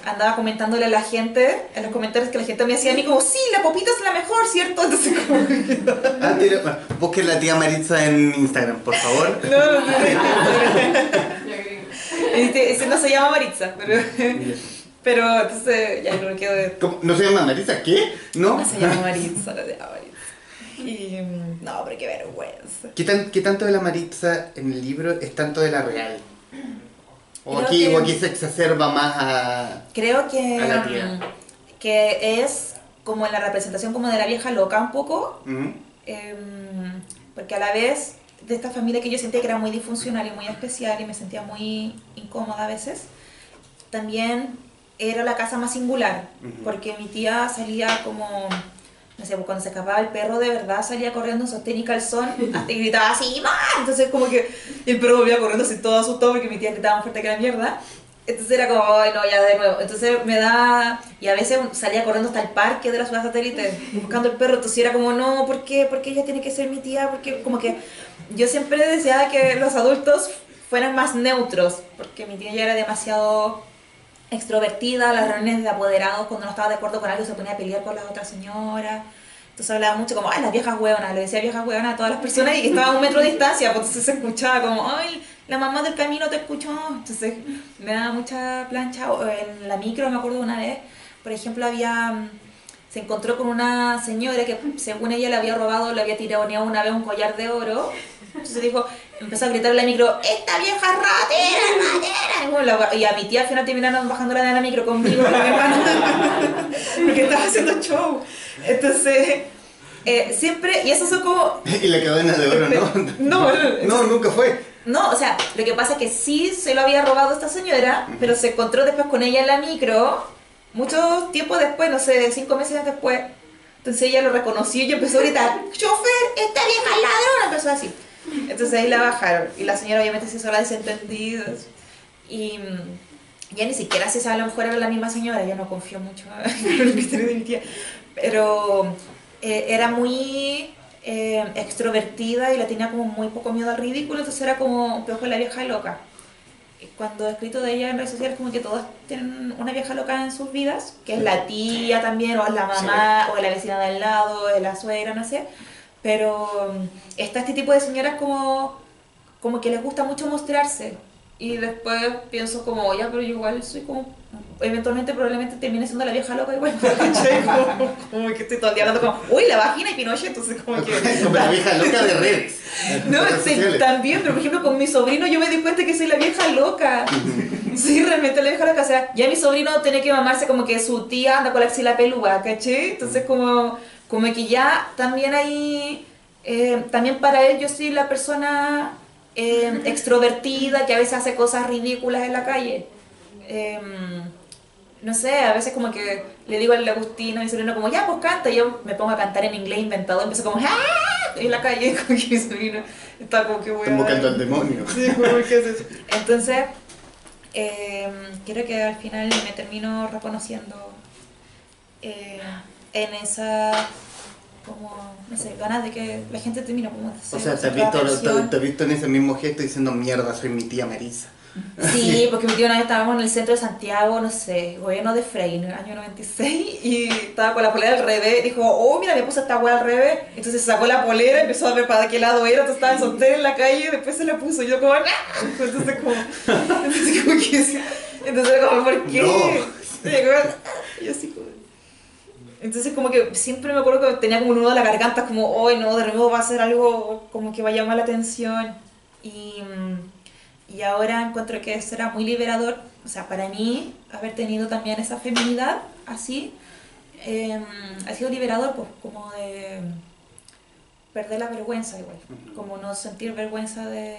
andaba comentándole a la gente, en los comentarios que la gente me hacía a mí como, sí, la popita es la mejor, ¿cierto? Entonces como... Busquen la tía Maritza en Instagram, por favor. No. Ese no se llama Maritza, pero entonces ya lo bloqueo de... ¿Cómo? ¿No se llama Maritza? ¿Qué? ¿No? No se llama Maritza, no se llama Maritza. Y no, pero qué vergüenza. ¿Qué tanto de la Maritza en el libro es tanto de la real? O aquí se exacerba más a... Creo que... a la tía. Que es como en la representación como de la vieja loca un poco. Porque a la vez de esta familia que yo sentía que era muy disfuncional y muy especial y me sentía muy incómoda a veces, también era la casa más singular, porque mi tía salía como no sé, pues cuando se escapaba el perro de verdad salía corriendo en sostén y calzón hasta y gritaba así, ¡mamá! Entonces como que el perro volvía corriendo así todo asustado porque mi tía gritaba más fuerte que la mierda. Entonces era como, ay no, ya de nuevo. Entonces me da... Y a veces salía corriendo hasta el parque de la ciudad satélite buscando el perro. Entonces era como, no, ¿por qué? ¿Por qué ella tiene que ser mi tía? Porque como que yo siempre deseaba que los adultos fueran más neutros. Porque mi tía ya era demasiado extrovertida. Las reuniones de apoderados, cuando no estaba de acuerdo con algo, se ponía a pelear con las otras señoras. Entonces hablaba mucho como, ay, las viejas hueonas, le decía viejas hueonas a todas las personas y estaba a 1 metro de distancia, pues entonces se escuchaba como, ay, la mamá del camino te escuchó. Entonces me daba mucha plancha. O en la micro me acuerdo una vez, por ejemplo, se encontró con una señora que según ella le había robado, le había tironeado una vez un collar de oro. Entonces dijo, empezó a gritar en la micro, ¡esta vieja ratera! Y, bueno, y a mi tía al final terminaron bajándola de la micro conmigo, con mi hermana, porque estaba haciendo show. Entonces, siempre, y eso son como... Y la cadena de oro, ¿no? No, nunca fue. No, o sea, lo que pasa es que sí se lo había robado esta señora, pero se encontró después con ella en la micro, mucho tiempo después, no sé, 5 meses después. Entonces ella lo reconoció y empezó a gritar, ¡chofer, esta vieja ladrona! Empezó así. Entonces ahí la bajaron. Y la señora obviamente se hizo la desentendida. Y ya ni siquiera se sabe, a lo mejor era la misma señora, yo no confío mucho en el criterio de mi tía. Pero era muy extrovertida y la tenía como muy poco miedo al ridículo, entonces era como un poco la vieja loca. Cuando he escrito de ella en redes sociales, como que todas tienen una vieja loca en sus vidas, que es la tía también, o es la mamá, sí, o es la vecina del lado, o es la suegra, no sé. Pero está este tipo de señoras como que les gusta mucho mostrarse. Y después pienso como, ya, pero yo igual soy como, eventualmente probablemente termine siendo la vieja loca igual, ¿cachai? Como que estoy todo el día hablando como, uy, la vagina y Pinochet, entonces como que... Como la vieja loca de redes. No, sí, también, pero por ejemplo con mi sobrino yo me di cuenta que soy la vieja loca. Sí, realmente la vieja loca, o sea, ya mi sobrino tiene que mamarse como que su tía anda con la axila peluda, ¿cachai? Entonces como que ya también hay, también para él yo soy la persona extrovertida que a veces hace cosas ridículas en la calle. No sé, a veces como que le digo al Agustino, a mi sobrino, como, ya, pues canta, y yo me pongo a cantar en inglés inventado, empiezo como, ¡ah! En la calle, como que mi sobrino está como que, bueno, invocando al demonio. Sí, como, ¿qué es eso? Entonces, creo que al final me termino reconociendo en esa, como, no sé, ganas de que la gente termine como... O sea, te has visto en ese mismo gesto diciendo, mierda, soy mi tía Marisa. Sí, porque mi tío una vez estábamos en el centro de Santiago, no sé, gobierno de Frey, en el año 96, y estaba con la polera al revés, dijo, oh, mira, me puse esta wea al revés, entonces sacó la polera, empezó a ver para qué lado era, entonces estaba en soltera en la calle, después se la puso, y yo como, ¡nah! Entonces como que, entonces como, ¿por qué? No. Y así como... Entonces como que siempre me acuerdo que tenía como un nudo de la garganta, como, oh, no, de nuevo va a ser algo como que va a llamar la atención, y ahora encuentro que será muy liberador, o sea, para mí, haber tenido también esa feminidad así, ha sido liberador, pues, como de perder la vergüenza igual, como no sentir vergüenza de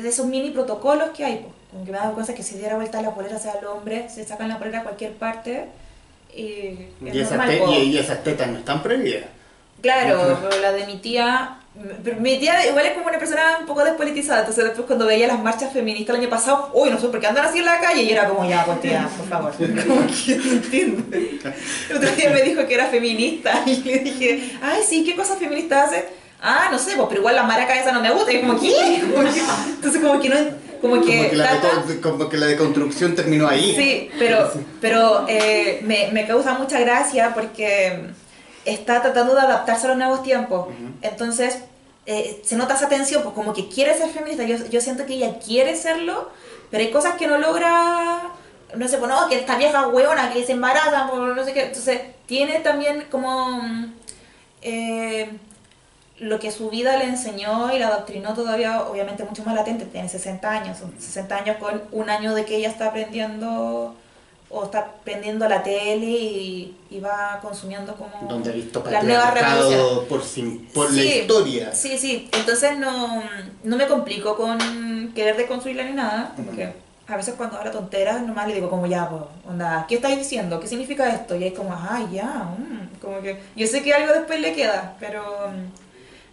esos mini protocolos que hay, pues, como que me da vergüenza que si diera vuelta la polera, sea el hombre, se sacan la polera a cualquier parte, y esas tetas no están prohibidas. Claro, pero la de mi tía igual es como una persona un poco despolitizada, entonces después cuando veía las marchas feministas el año pasado, uy, no sé por qué andan así en la calle, y era como, ya, pues tía, por favor, como que no entiendo. El otro día me dijo que era feminista, y le dije, ay, sí, ¿qué cosas feministas hace? Ah, no sé, pues, pero igual la maraca esa no me gusta, y como, ¿qué? Entonces como que no... Como que la deconstrucción terminó ahí. Sí, pero me causa mucha gracia porque está tratando de adaptarse a los nuevos tiempos. Entonces, se nota esa tensión, pues como que quiere ser feminista. Yo siento que ella quiere serlo, pero hay cosas que no logra, no sé, pues no, que esta vieja hueona que se embaraza, por no sé qué. Entonces, tiene también como... lo que su vida le enseñó y la adoctrinó todavía, obviamente mucho más latente, tiene 60 años, son 60 años con un año de que ella está aprendiendo o está prendiendo la tele y va consumiendo como donde he visto las nuevas revoluciones por la historia. Sí, entonces no me complico con querer deconstruirla ni nada, porque a veces cuando habla tonteras nomás le digo como ya, pues, onda, ¿qué estáis diciendo? ¿Qué significa esto? Y es como, ah, ya, Como que yo sé que algo después le queda, pero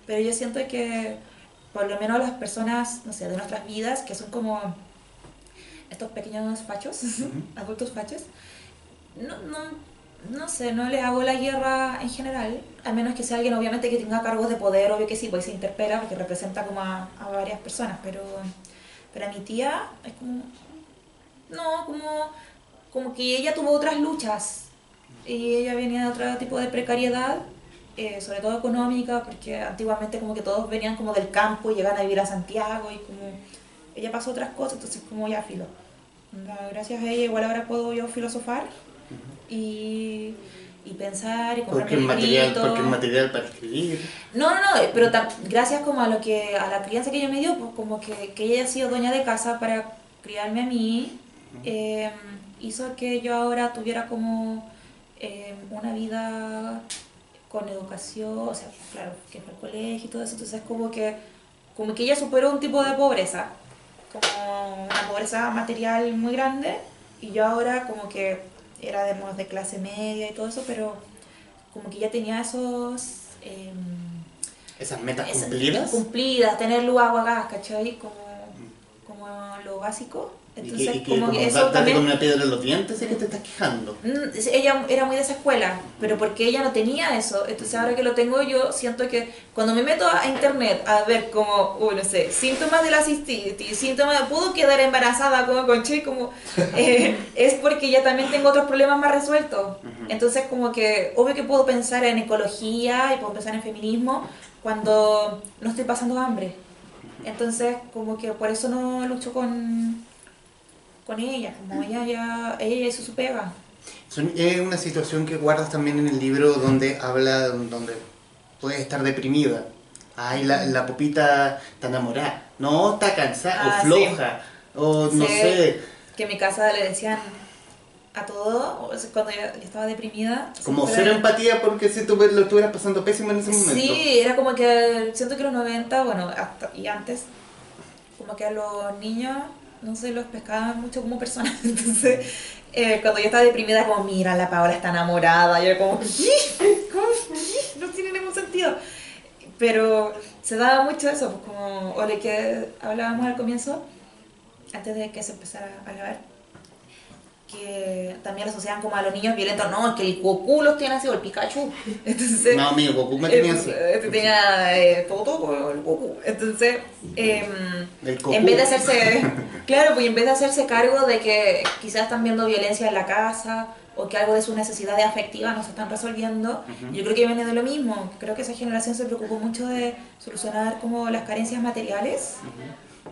yo siento que por lo menos las personas, no sé, de nuestras vidas, que son como estos pequeños fachos, adultos fachos, no, no, no sé, no les hago la guerra en general, a menos que sea alguien obviamente que tenga cargos de poder, obvio que sí, pues se interpela porque representa como a varias personas, pero a mi tía es como, no, como que ella tuvo otras luchas y ella venía de otro tipo de precariedad, sobre todo económica, porque antiguamente como que todos venían como del campo y llegaban a vivir a Santiago y como ella pasó otras cosas, entonces como ya filo. Gracias a ella igual ahora puedo yo filosofar y, y pensar y comprarme libritos. Porque el material para escribir. No, pero gracias como a lo que a la crianza que ella me dio, pues como que ella ha sido dueña de casa para criarme a mí, hizo que yo ahora tuviera como una vida con educación, o sea, claro, que fue al colegio y todo eso, entonces como que ella superó un tipo de pobreza, como una pobreza material muy grande, y yo ahora como que era de clase media y todo eso, pero como que ya tenía esas metas cumplidas. Cumplidas, tener luz, agua, gas, ¿cachai? Como lo básico. Entonces, Y que como eso darte también, con una piedra en los dientes es que te estás quejando. ella era muy de esa escuela, pero porque ella no tenía eso. Entonces ahora que lo tengo yo, siento que cuando me meto a internet a ver como, no sé, síntomas de la cistitis, síntomas de puedo quedar embarazada como conche, como es porque ya también tengo otros problemas más resueltos. Entonces como que obvio que puedo pensar en ecología y puedo pensar en feminismo cuando no estoy pasando hambre. Entonces como que por eso no lucho con ella, como ella hizo su pega. Es una situación que guardas también en el libro donde habla, donde puedes estar deprimida. Ay, la pupita está enamorada. No, está cansada, o floja, sí. O no sé. Que en mi casa le decían a todo, o sea, cuando yo estaba deprimida. Como cero empatía porque si tú lo estuvieras pasando pésimo en ese momento. Sí, era como que siento que los 90, bueno, hasta y antes, como que a los niños, no sé, los pescaban mucho como personas. Entonces, cuando yo estaba deprimida, como, mira, la Paola está enamorada. Y yo como, ¿cómo? No tiene ningún sentido. Pero se daba mucho eso, pues como, o de que hablábamos al comienzo, antes de que se empezara a grabar, que también lo asociaban como a los niños violentos. No, es que el Goku los tiene así, o el Pikachu. Entonces, no, mi Goku me tenía así. Tenía todo el Goku. Entonces, en vez de hacerse, claro, pues en vez de hacerse cargo de que quizás están viendo violencia en la casa o que algo de sus necesidades afectivas no se están resolviendo, yo creo que viene de lo mismo. Creo que esa generación se preocupó mucho de solucionar como las carencias materiales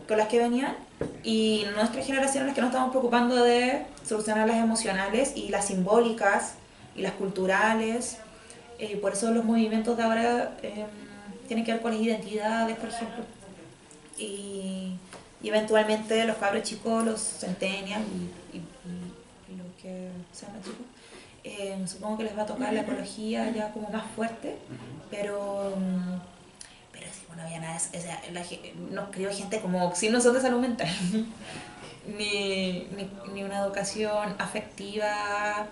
con las que venían, y nuestra generación es la que nos estamos preocupando de solucionar las emocionales y las simbólicas y las culturales. Por eso los movimientos de ahora tienen que ver con las identidades, por ejemplo, y eventualmente los cabros chicos, los centennials y los que sean más chicos, supongo que les va a tocar la ecología ya como más fuerte, pero sí, bueno, había nada, o sea, nos crió gente como sin nosotros de salud mental, ni una educación afectiva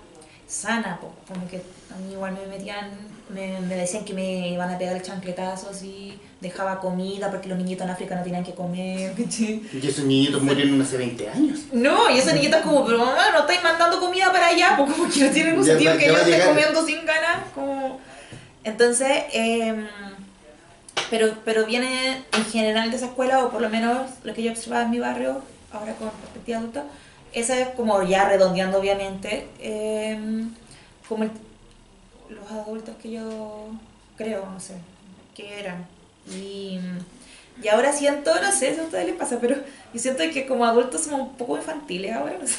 sana, como que a mí igual me metían, me decían que me iban a pegar el chancletazo si dejaba comida porque los niñitos en África no tenían que comer. Y esos niñitos murieron hace 20 años. No, y esos niñitos como, pero mamá, no estáis mandando comida para allá, porque como que no tienen un sentido que yo esté comiendo sin ganas, como... Entonces, pero viene en general de esa escuela, o por lo menos lo que yo observaba en mi barrio, ahora con perspectiva adulta, esa es como ya redondeando obviamente, como los adultos que yo creo, no sé, que eran. Y ahora siento, no sé si a ustedes les pasa, pero yo siento que como adultos somos un poco infantiles ahora, no sé,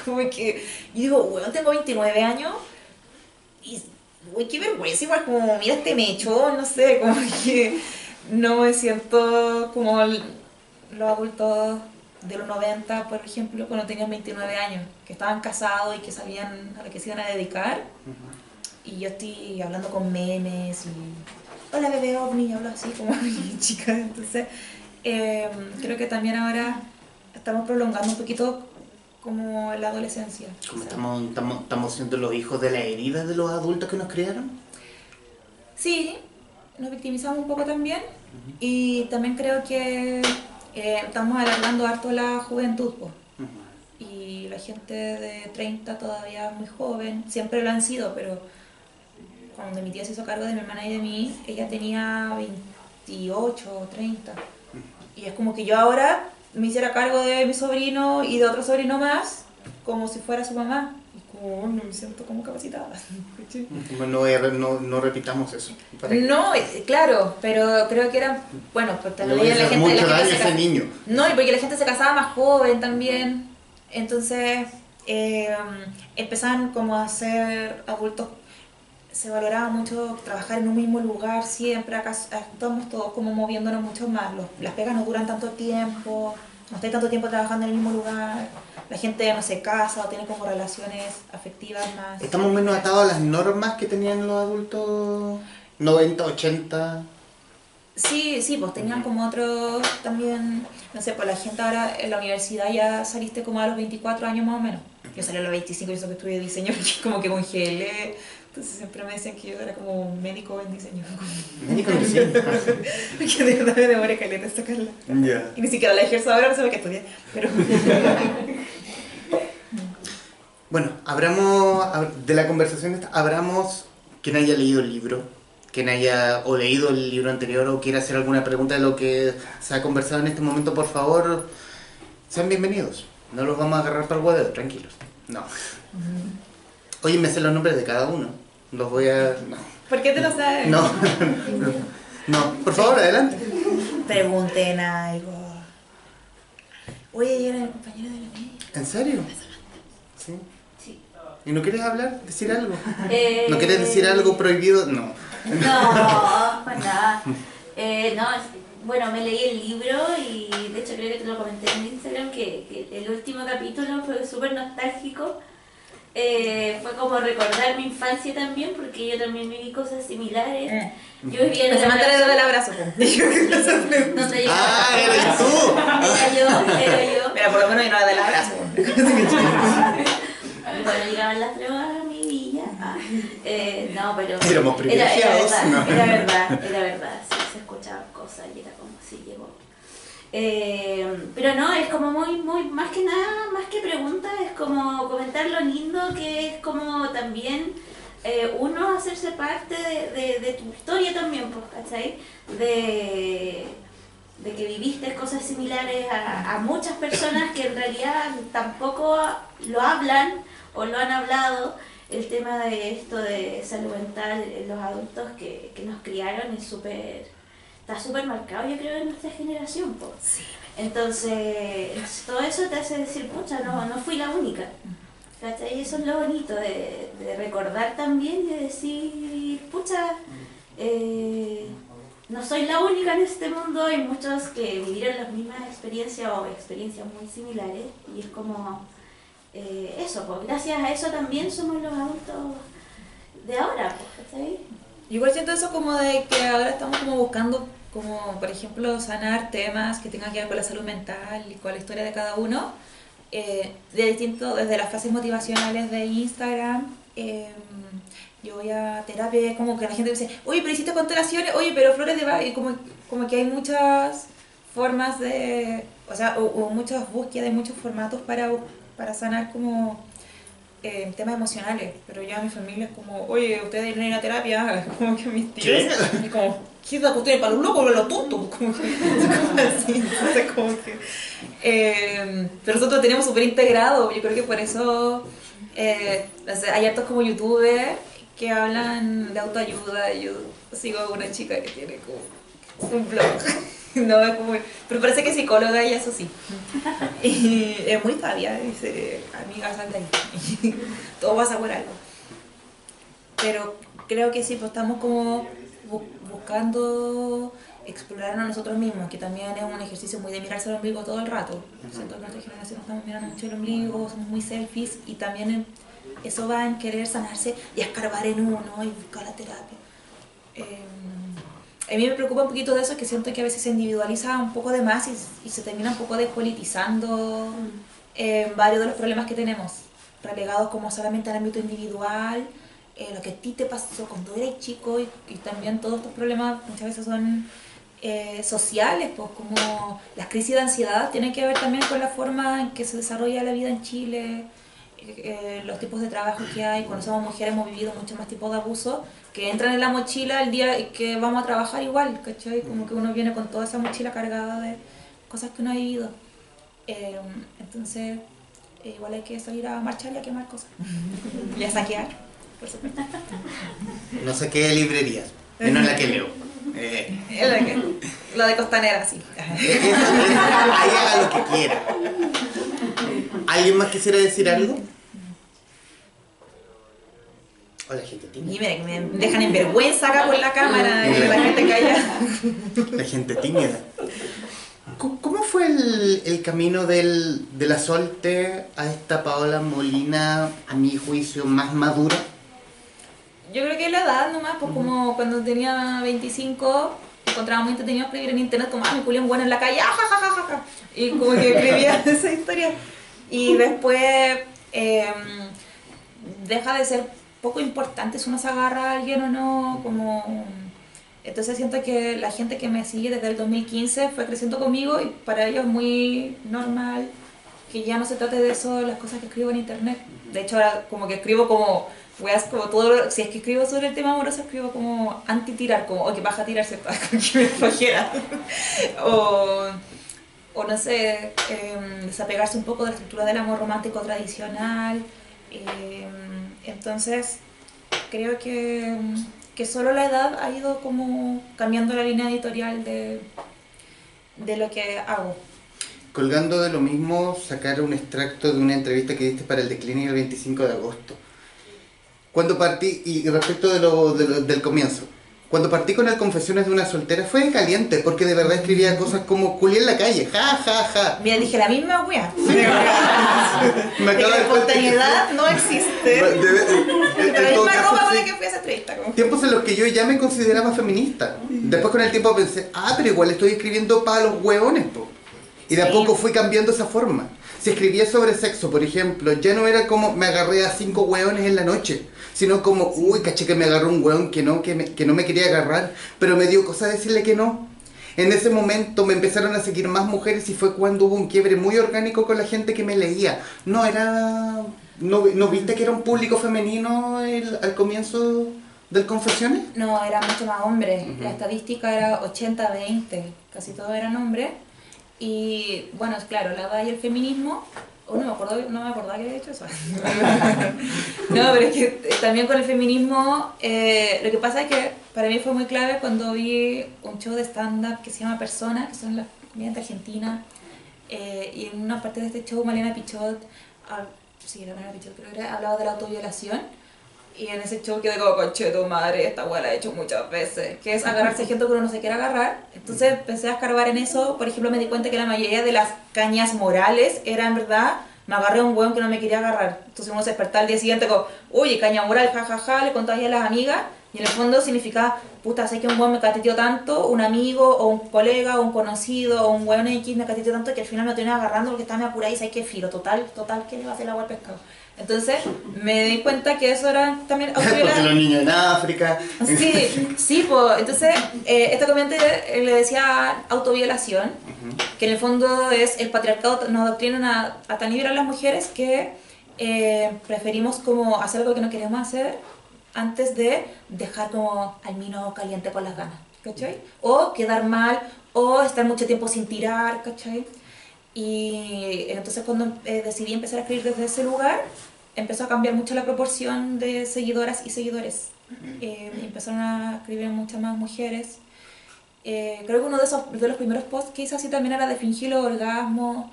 como que yo digo, bueno, tengo 29 años y... Uy, qué vergüenza, igual como, mira este mecho, no sé, como que no me siento como los adultos de los 90, por ejemplo, cuando tenían 29 años, que estaban casados y que sabían a lo que se iban a dedicar. Y yo estoy hablando con memes y, hola bebé ovni, hablo así como mi chica. Entonces, creo que también ahora estamos prolongando un poquito como en la adolescencia. Como O sea, estamos siendo los hijos de las heridas de los adultos que nos criaron. sí, nos victimizamos un poco también y también creo que estamos alargando harto la juventud, po. Y la gente de 30 todavía es muy joven, siempre lo han sido, pero cuando mi tía se hizo cargo de mi hermana y de mí, ella tenía 28 o 30. Y es como que yo ahora me hiciera cargo de mi sobrino y de otro sobrino más, como si fuera su mamá. Y como, no me siento como capacitada. No repitamos eso. ¿Para qué? No, claro, pero creo que era, bueno, porque Le voy a hacer mucho daño a ese niño. No, y porque la gente se casaba más joven también. Entonces empezaban como a ser adultos. Se valoraba mucho trabajar en un mismo lugar siempre. Acá estamos todos como moviéndonos mucho más. Las pegas no duran tanto tiempo, no estáis tanto tiempo trabajando en el mismo lugar. La gente ya no se casa o tiene como relaciones afectivas más. Estamos menos atados a las normas que tenían los adultos 90, 80. Sí, sí, pues tenían como otros también, no sé, pues la gente ahora en la universidad ya saliste como a los 24 años más o menos. Yo salí a los 25 y eso que estudié diseño porque como que congelé. Entonces siempre me decían que yo era como un médico en diseño. Médico en diseño. Porque de verdad me demoré caleta sacarla. Ya. Y ni siquiera la ejerzo ahora, no sé qué estudié. Pero... Bueno, de la conversación esta, abramos quien haya leído el libro, quien haya o leído el libro anterior o quiera hacer alguna pregunta de lo que se ha conversado en este momento, por favor, sean bienvenidos. No los vamos a agarrar para el huevo, tranquilos. No. Oye, me sé los nombres de cada uno. Los voy a... No. ¿Por qué te lo sabes? No. No, por favor, adelante. Pregunten algo. Oye, yo era el compañero de la media. ¿En serio? Sí. Sí. ¿Y no quieres hablar? ¿Decir algo? ¿No quieres decir algo prohibido? No. No, pues nada. Bueno, me leí el libro y de hecho creo que te lo comenté en Instagram que el último capítulo fue súper nostálgico. Fue como recordar mi infancia también, porque yo también viví cosas similares. Yo vivía en Se el manda abrazo. del abrazo. Donde yo, ¡Ah, eres tú! era yo. Mira, por lo menos yo no era del abrazo. Bueno, llegaban las drogas a mi villa. No, pero Éramos privilegiados, no. era verdad, sí, se escuchaban cosas y era como si llegó. Pero no, es como muy, más que nada, más que preguntas, es como comentar lo lindo que es como también uno hacerse parte de tu historia también, pues, ¿cachai? De que viviste cosas similares a muchas personas que en realidad tampoco lo hablan o lo han hablado. El tema de esto de salud mental en los adultos que nos criaron es está súper marcado, yo creo, en nuestra generación, pues. Sí. Entonces, todo eso te hace decir, pucha, no fui la única. ¿Cachai? Y eso es lo bonito de recordar también y de decir, pucha, no soy la única en este mundo, hay muchos que vivieron las mismas experiencias o experiencias muy similares y es como eso, pues gracias a eso también somos los adultos de ahora, pues, ¿cachai? Igual siento eso como de que ahora estamos como buscando, como por ejemplo, sanar temas que tengan que ver con la salud mental y con la historia de cada uno, desde las frases motivacionales de Instagram. Yo voy a terapia, como que la gente me dice, oye, pero hiciste constelaciones, oye, pero flores de Bach, y como que hay muchas formas de, o sea, o muchas búsquedas, hay muchos formatos para sanar como temas emocionales, pero ya mi familia es como, oye, ustedes vienen a ir a terapia, como que mis tíos, y como, ¿qué es la cuestión para los locos o los tontos? Como así, entonces como que... pero nosotros tenemos súper integrado, yo creo que por eso hay hartos como youtubers que hablan de autoayuda. Yo sigo a una chica que tiene como un blog, no, es como, pero parece que es psicóloga y eso sí. Y es muy sabia, dice, amiga, sal de ahí. Todo pasa por algo. Pero creo que sí, pues estamos como buscando explorarnos a nosotros mismos, que también es un ejercicio muy de mirarse al ombligo todo el rato. Siento que nuestra generación estamos mirando mucho el ombligo, somos muy selfies y también eso va en querer sanarse y escarbar en uno y buscar la terapia. A mí me preocupa un poquito de eso, que siento que a veces se individualiza un poco de más y se termina un poco despolitizando varios de los problemas que tenemos, relegados como solamente al ámbito individual, lo que a ti te pasó cuando eras chico y también todos estos problemas muchas veces son sociales, pues como las crisis de ansiedad tienen que ver también con la forma en que se desarrolla la vida en Chile, los tipos de trabajo que hay. Cuando somos mujeres hemos vivido muchos más tipos de abusos que entran en la mochila el día que vamos a trabajar igual, ¿cachai? Como que uno viene con toda esa mochila cargada de cosas que uno ha vivido. Entonces, igual hay que salir a marchar y a quemar cosas. Y a saquear, por supuesto. No saqué de librerías, menos la que leo. La de Costanera, sí. Ahí haga lo que quiera. ¿Alguien más quisiera decir algo? O la gente tímida. Y me dejan en vergüenza acá por la cámara y la gente calla. La gente tímida. ¿Cómo fue el camino de la Solte a esta Paola Molina, a mi juicio, más madura? Yo creo que la edad nomás, pues como cuando tenía 25, encontraba muy entretenido escribir en internet como, me culé un bueno en la calle, jajajaja. Y como que escribía esa historia. Y después deja de ser poco importante si uno se agarra a alguien o no, como... Entonces siento que la gente que me sigue desde el 2015 fue creciendo conmigo y para ellos es muy normal que ya no se trate de eso, las cosas que escribo en internet. De hecho ahora como que escribo como, weas, como todo, si es que escribo sobre el tema amoroso, escribo como anti-tirar, como, o que baja a tirarse para que me flojera. O no sé, desapegarse un poco de la estructura del amor romántico tradicional. Entonces creo que solo la edad ha ido como cambiando la línea editorial de lo que hago. Colgando de lo mismo, sacar un extracto de una entrevista que diste para el Declining el 25 de agosto. Cuando partí, y respecto del comienzo, cuando partí con el Confesiones de una soltera fue caliente, porque de verdad escribía cosas como culié en la calle, ja, ja, ja. Mira, dije la misma wea. Sí. Me acabo la de espontaneidad no existe. La misma ropa con la que fui a esa entrevista. Tiempos en los que yo ya me consideraba feminista. Después con el tiempo pensé, pero igual estoy escribiendo para los hueones, po. Y de a poco fui cambiando esa forma. Si escribía sobre sexo, por ejemplo, ya no era como me agarré a 5 hueones en la noche, sino como, caché que me agarró un hueón que no me quería agarrar, pero me dio cosa decirle que no. En ese momento me empezaron a seguir más mujeres y fue cuando hubo un quiebre muy orgánico con la gente que me leía. ¿No viste que era un público femenino al comienzo del Confesiones? No, era mucho más hombres. La estadística era 80-20, casi todos eran hombres. Y bueno, es claro, la edad y el feminismo, no me acordaba que había hecho eso. No, pero es que también con el feminismo, lo que pasa es que para mí fue muy clave cuando vi un show de stand-up que se llama Persona, que son las comediantes argentinas, y en una parte de este show Malena Pichot, creo que hablaba de la autoviolación. Y en ese show quedé como, conche tu madre, esta weá la he hecho muchas veces. Que es agarrarse gente que uno no se quiere agarrar. Entonces empecé a escarbar en eso. Por ejemplo, me di cuenta que la mayoría de las cañas morales era en verdad, me agarré a un weón que no me quería agarrar. Entonces uno se despertaba al día siguiente como, uy, caña moral, jajaja, le contagié a las amigas. Y en el fondo significaba, puta, sé que un weón me cateteó tanto, un amigo o un colega o un conocido o un weón X me cateteó tanto que al final me tenía agarrando porque estaba me apurada y sé que filo, total, ¿qué le va a hacer el agua al pescado? Entonces me di cuenta que eso era también autoviolación. Porque los niños en África. Sí, pues entonces esta comediante le decía autoviolación, que en el fondo es el patriarcado nos adoctrina a tan nivel a las mujeres que preferimos como hacer algo que no queremos hacer antes de dejar como al mino caliente con las ganas, ¿cachai? O quedar mal, o estar mucho tiempo sin tirar, ¿cachai? Y entonces cuando decidí empezar a escribir desde ese lugar, empezó a cambiar mucho la proporción de seguidoras y seguidores. Empezaron a escribir muchas más mujeres. Creo que uno de los primeros posts que hice así también era de fingir los orgasmos,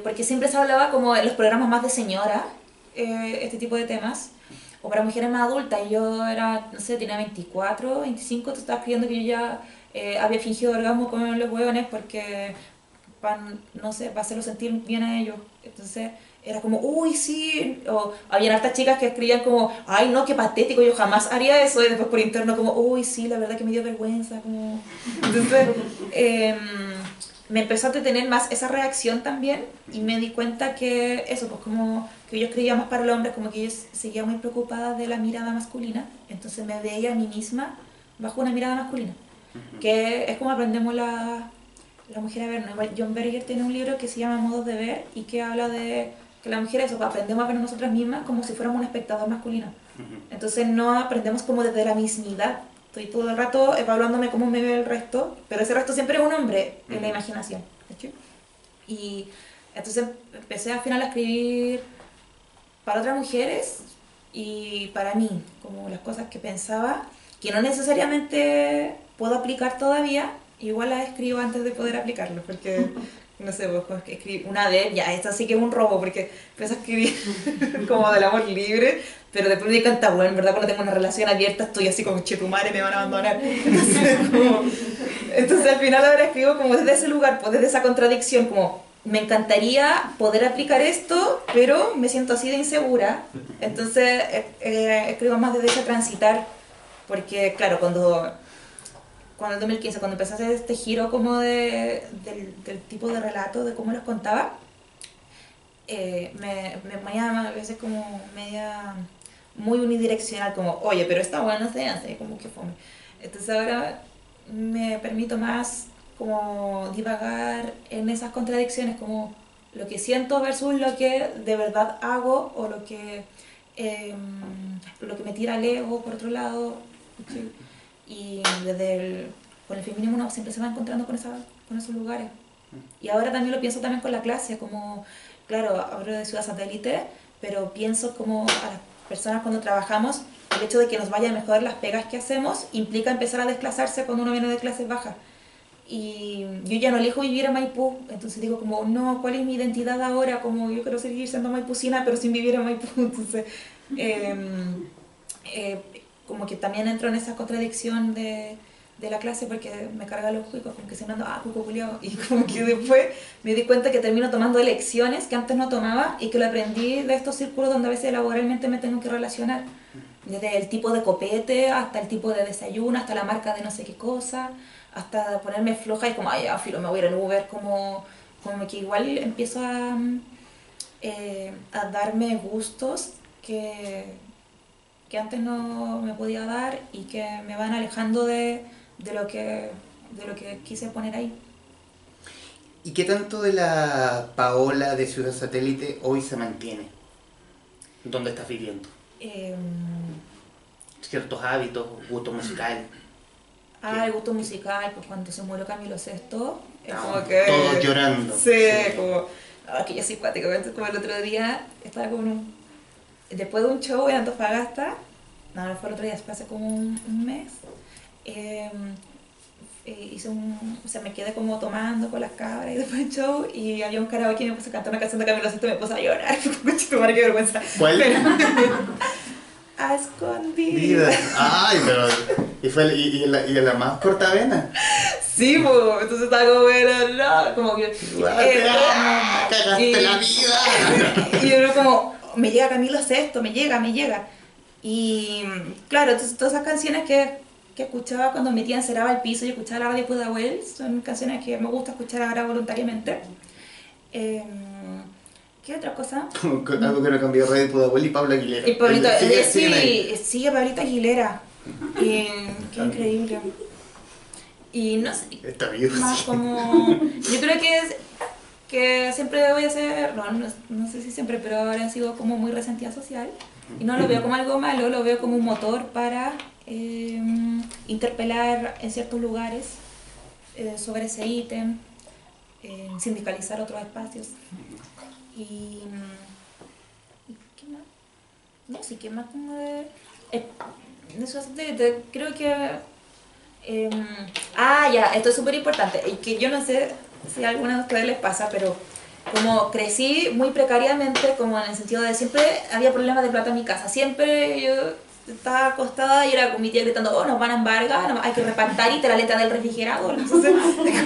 porque siempre se hablaba como en los programas más de señora, este tipo de temas, o para mujeres más adultas. Y yo era, no sé, tenía 24, 25, tú estabas escribiendo que yo ya había fingido orgasmo con los huevones porque para hacerlo sentir bien a ellos. Entonces era como, uy, sí, o había hartas chicas que escribían como, ay, no, qué patético, yo jamás haría eso, y después por interno como, uy, sí, la verdad que me dio vergüenza, como... Entonces, me empezó a tener más esa reacción también, y me di cuenta que eso, pues como que yo escribía más para el hombre, como que yo seguía muy preocupada de la mirada masculina, entonces me veía a mí misma bajo una mirada masculina, que es como aprendemos la mujer a ver, ¿no? John Berger tiene un libro que se llama Modos de ver y que habla de que la mujer eso, aprendemos a ver nosotras mismas como si fuéramos un espectador masculino. Entonces no aprendemos como desde la mismidad. Estoy todo el rato evaluándome cómo me ve el resto, pero ese resto siempre es un hombre en la imaginación. ¿Sí? Y entonces empecé al final a escribir para otras mujeres y para mí, como las cosas que pensaba, que no necesariamente puedo aplicar todavía, igual las escribo antes de poder aplicarlo, porque no sé, vos que escribí una vez, ya, esta sí que es un robo, porque empecé a escribir como del amor libre, pero después me di cuenta, bueno, en verdad cuando tengo una relación abierta estoy así como, che, tu madre me van a abandonar. Entonces al final ahora escribo como desde ese lugar, pues desde esa contradicción, como me encantaría poder aplicar esto, pero me siento así de insegura, entonces escribo más desde ese transitar, porque claro, cuando el 2015, cuando empecé a hacer este giro como del tipo de relato, de cómo los contaba, me ponía a veces como media muy unidireccional, como, oye, pero esta buena no se hace, como que fome. Entonces ahora me permito más como divagar en esas contradicciones, como lo que siento versus lo que de verdad hago, o lo que me tira al ego, por otro lado. ¿Sí? Y con el feminismo uno siempre se va encontrando con esos lugares. Y ahora también lo pienso también con la clase, como, claro, hablo de Ciudad Satélite, pero pienso como a las personas cuando trabajamos, el hecho de que nos vayan mejor las pegas que hacemos implica empezar a desclasarse cuando uno viene de clases bajas. Y yo ya no elijo vivir en Maipú, entonces digo como, no, ¿cuál es mi identidad ahora? Como yo quiero seguir siendo maipucina, pero sin vivir en Maipú. Entonces, como que también entro en esa contradicción de la clase porque me carga los cuicos, como que siempre ando, cuico culiao, y como que después me di cuenta que termino tomando elecciones que antes no tomaba y que lo aprendí de estos círculos donde a veces laboralmente me tengo que relacionar, desde el tipo de copete hasta el tipo de desayuno, hasta la marca de no sé qué cosa, hasta ponerme floja y como, ay, ya, filo, me voy a ir en Uber, como que igual empiezo a darme gustos que antes no me podía dar y que me van alejando de lo que quise poner ahí. ¿Y qué tanto de la Paola de Ciudad Satélite hoy se mantiene? ¿Dónde estás viviendo? Ciertos hábitos, gusto musical. El gusto musical, pues cuando se murió Camilo Sesto, es como que... Todos llorando. Sí, como... que yo soy cuática, como el otro día estaba como después de un show en Antofagasta, no fue el otro día, fue hace como un mes, me quedé como tomando con las cabras y después del show y había un karaoke y me puse a cantar una canción de Camilo Sesto y me puse a llorar. Madre, qué vergüenza. ¿Cuál? Pero, a escondidas. Ay, pero... ¿Y la más corta vena? Sí, pues, entonces estaba como, bueno, no, como que... ¡Cagaste la vida! Y yo era como, me llega Camilo Sesto, me llega. Y claro, entonces todas esas canciones que escuchaba cuando mi tía encerraba el piso y escuchaba la radio Pudahuel, son canciones que me gusta escuchar ahora voluntariamente. ¿Qué otra cosa? Algo que no cambió, Radio Pudahuel y Pablo Aguilera. Y Pablito, sigue Pablito Aguilera. Qué increíble. Y no sé, está vivo. más como... Yo creo que siempre voy a ser, no sé si siempre, pero ahora he sido como muy resentida social. Y no lo veo como algo malo, lo veo como un motor para interpelar en ciertos lugares sobre ese ítem, sindicalizar otros espacios. Y ¿qué más? No sé, ¿qué más como de eso? Creo que... ya, esto es súper importante. Y que yo no sé si a alguna de ustedes les pasa, pero como crecí muy precariamente, como en el sentido de siempre había problemas de plata en mi casa. Siempre yo estaba acostada y era con mi tía gritando, oh, nos van a embargar, hay que repactar y te la letra del refrigerador. Entonces,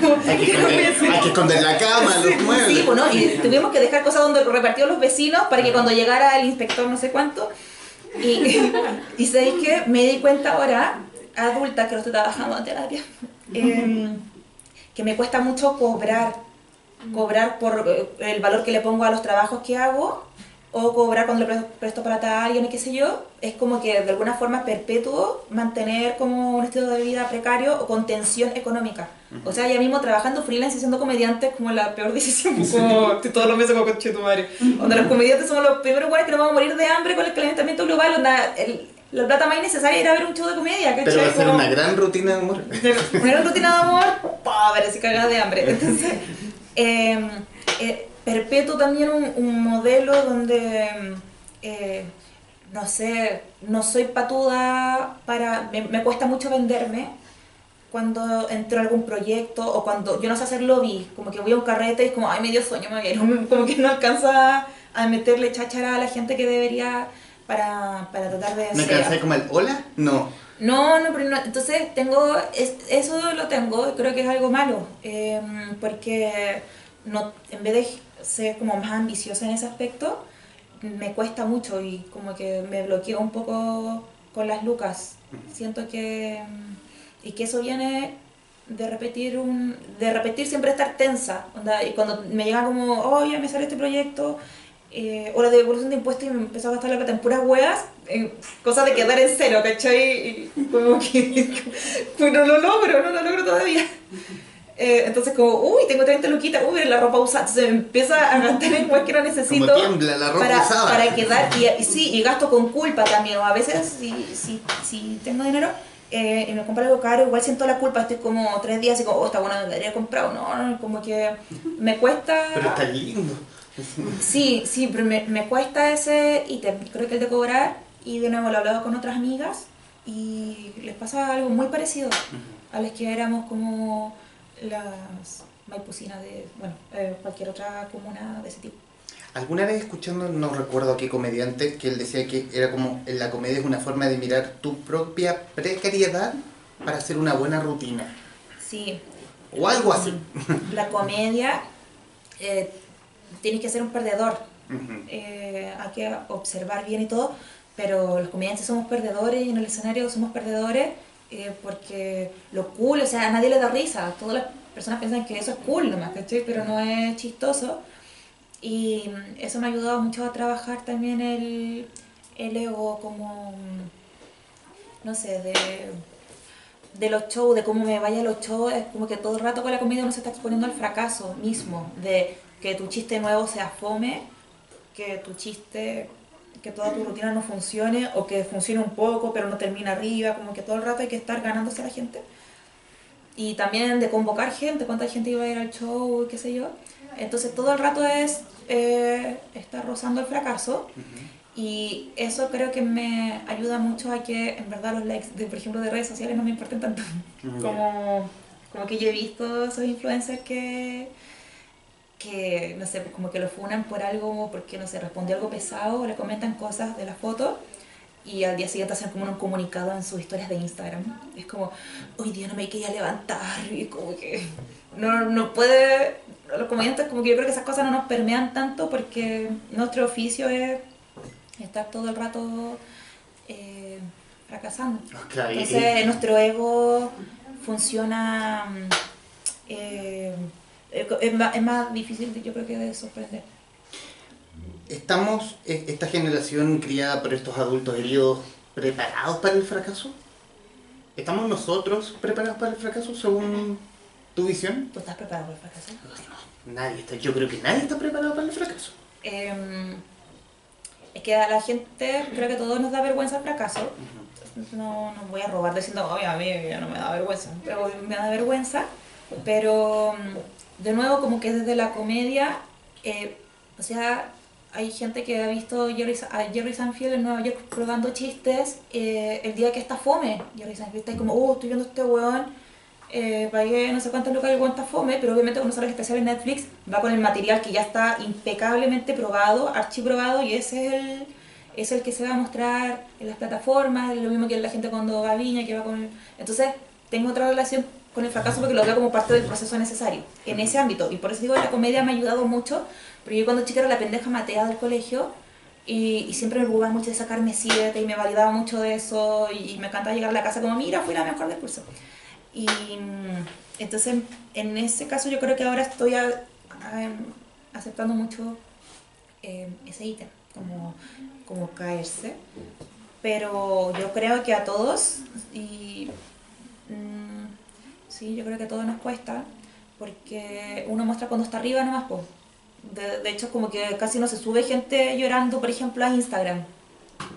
como, hay que esconder la cama, los muebles. sí, bueno, y tuvimos que dejar cosas donde repartieron los vecinos para que cuando llegara el inspector no sé cuánto. Y ¿sabéis qué? Me di cuenta ahora, adulta, que lo estoy trabajando en terapia, que me cuesta mucho cobrar por el valor que le pongo a los trabajos que hago, o cobrar cuando le presto plata a alguien y qué sé yo. Es como que de alguna forma perpetuo mantener como un estilo de vida precario o con tensión económica. O sea, ya mismo trabajando freelance y siendo comediante es como la peor decisión, como todos los meses como coche tu madre. Donde los comediantes somos los primeros güeyes que nos vamos a morir de hambre con el calentamiento global, la plata más innecesaria era ver un show de comedia, ¿cachai? Pero va a ser como una gran rutina de humor. una gran rutina de amor, pobre, si cagada de hambre. Entonces, perpetuo también un modelo donde, no sé, no soy patuda me cuesta mucho venderme cuando entro a algún proyecto o cuando yo no sé hacer lobby, como que voy a un carrete y es como, ay, me dio sueño, me voy a ir. Como que no alcanza a meterle cháchara a la gente que debería para tratar de... ¿No alcanzáis como el hola? No. No, pero no, entonces eso lo tengo, creo que es algo malo, porque no, en vez de ser como más ambiciosa en ese aspecto, me cuesta mucho y como que me bloqueo un poco con las lucas. Siento que, y que eso viene de repetir siempre estar tensa, onda, y cuando me llega como, oh, ya me sale este proyecto, o la devolución de impuestos y me empezó a gastar la plata en puras hueas, cosas de quedar en cero, ¿cachai? Y como que pues no lo logro todavía. Entonces como, uy, tengo 30 luquitas, uy, la ropa usada, entonces me empieza a gastar en hueas que no necesito. Como tiembla la ropa usada. Para quedar, y gasto con culpa también, o a veces si tengo dinero y me compro algo caro, igual siento la culpa, estoy como 3 días y como, oh, está bueno, me debería comprado, no, como que me cuesta... Pero está lindo. Sí, pero me cuesta ese ítem, creo que el de cobrar, y de nuevo lo he hablado con otras amigas y les pasa algo muy parecido a las que éramos como las maipucinas de, bueno, cualquier otra comuna de ese tipo. Alguna vez escuchando, no recuerdo a qué comediante, que él decía que era como la comedia es una forma de mirar tu propia precariedad para hacer una buena rutina. Sí. O algo así. La comedia... tienes que ser un perdedor. Hay que observar bien y todo, pero los comediantes somos perdedores y en el escenario somos perdedores porque lo cool, o sea, a nadie le da risa. Todas las personas piensan que eso es cool nomás, ¿cachai? Pero no es chistoso. Y eso me ha ayudado mucho a trabajar también el ego como, no sé, de los shows, de cómo me vaya a los shows. Es como que todo el rato con la comedia uno se está exponiendo al fracaso mismo, de que tu chiste nuevo sea fome, que toda tu rutina no funcione, o que funcione un poco pero no termina arriba, como que todo el rato hay que estar ganándose a la gente. Y también de convocar gente, cuánta gente iba a ir al show, qué sé yo. Entonces todo el rato es estar rozando el fracaso. Y eso creo que me ayuda mucho a que en verdad los likes, por ejemplo, de redes sociales no me importen tanto. Como que yo he visto esos influencers que no sé, como que lo funan por algo, porque no sé, respondió algo pesado, o le comentan cosas de la foto y al día siguiente hacen como un comunicado en sus historias de Instagram. Es como, hoy día no me quería levantar, y como que no puede, los comediantes como que yo creo que esas cosas no nos permean tanto porque nuestro oficio es estar todo el rato fracasando. Claro, entonces nuestro ego funciona... es más difícil, yo creo, que de sorprender. ¿Estamos, esta generación criada por estos adultos heridos, preparados para el fracaso? ¿Estamos nosotros preparados para el fracaso según tu visión? ¿Tú estás preparado para el fracaso? No, nadie está. Yo creo que nadie está preparado para el fracaso. Es que a la gente, creo que a todos nos da vergüenza el fracaso. No voy a robar diciendo, oye, a mí ya no me da vergüenza, pero me da vergüenza. Pero de nuevo, como que desde la comedia, o sea, hay gente que ha visto a Jerry Seinfeld en Nueva York probando chistes el día que está fome. Jerry Seinfeld está ahí como, estoy viendo a este weón, pagué no sé cuántos lucas y el weón está fome, pero obviamente cuando sale el especial en Netflix va con el material que ya está impecablemente probado, archiprobado, y ese es es el que se va a mostrar en las plataformas, lo mismo que la gente cuando va a Viña, que va con... Entonces, tengo otra relación con el fracaso porque lo veo como parte del proceso necesario en ese ámbito. Y por eso digo, la comedia me ha ayudado mucho, porque yo cuando chica era la pendeja matea del colegio y siempre me preocupaba mucho de sacarme 7 y me validaba mucho de eso y me encantaba llegar a la casa como, mira, fui la mejor del curso. Y entonces, en ese caso yo creo que ahora estoy aceptando mucho ese ítem, como caerse. Pero yo creo que a todos, y sí, yo creo que a todos nos cuesta, porque uno muestra cuando está arriba nomás, pues. De hecho, como que casi no se sube gente llorando, por ejemplo, a Instagram.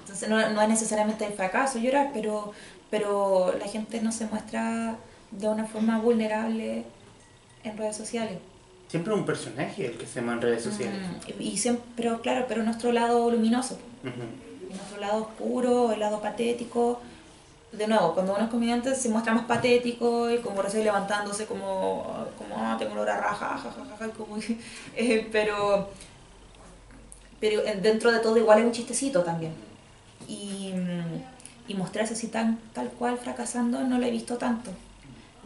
Entonces no es necesariamente el fracaso llorar, pero la gente no se muestra de una forma vulnerable en redes sociales. Siempre un personaje el que se llama en redes sociales. Y siempre, pero claro, pero nuestro lado luminoso. Y nuestro lado oscuro, el lado patético. De nuevo, cuando uno es comediante se muestra más patético y como recién levantándose como tengo olor a raja, jajaja, pero dentro de todo igual es un chistecito también. Y mostrarse así tal cual fracasando no lo he visto tanto.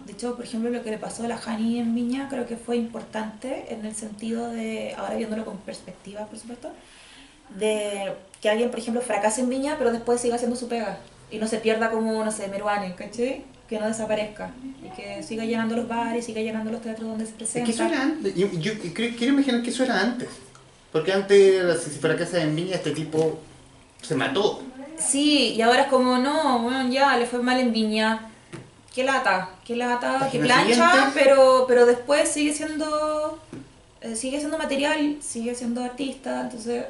De hecho, por ejemplo, lo que le pasó a la Jani en Viña creo que fue importante en el sentido de, ahora viéndolo con perspectiva, por supuesto, de que alguien, por ejemplo, fracase en Viña, pero después siga haciendo su pega. Y no se pierda como, no sé, Meruane, ¿cachai? Que no desaparezca. Y que siga llenando los bares, siga llenando los teatros donde se presenta. Es que eso era antes. Yo quiero imaginar que eso era antes. Porque antes, si fracasa en Viña, este tipo se mató. Sí, y ahora es como, no, bueno, ya, le fue mal en Viña. Qué lata, que plancha, pero después sigue siendo material, sigue siendo artista, entonces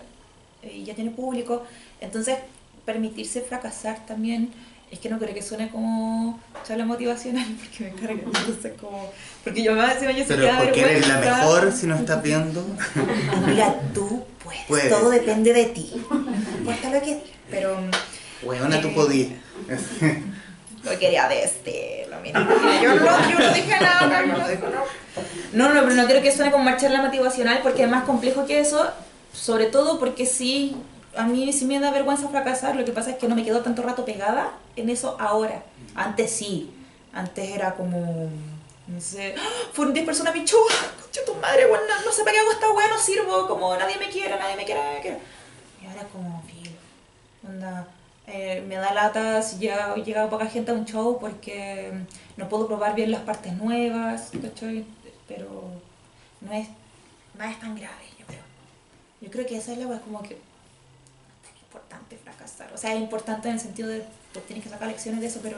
ya tiene público. Entonces, permitirse fracasar también, es que no creo que suene como charla motivacional, porque me carga, entonces como... Porque yo más encima yo pero porque eres la mejor si no estás viendo. Mira, tú puedes, todo depende de ti. No importa lo que... Pero... Weona, tú podías. Lo quería decirlo, mira, yo no dije nada, yo no dije nada. No, pero no creo que suene como charla motivacional, porque es más complejo que eso, sobre todo porque sí... A mí sí me da vergüenza fracasar, lo que pasa es que no me quedo tanto rato pegada en eso ahora. Antes sí, antes era como, no sé, fueron 10 personas a mi show, concha tu madre, bueno, no sé para qué hago esta weá, no sirvo, como nadie me quiere. Y ahora como, onda, me da lata si ya llega poca gente a un show porque no puedo probar bien las partes nuevas, ¿cachai? Pero no es tan grave, yo creo. Yo creo que esa es la weá, como que importante fracasar, o sea, es importante en el sentido de que tienes que sacar lecciones de eso, pero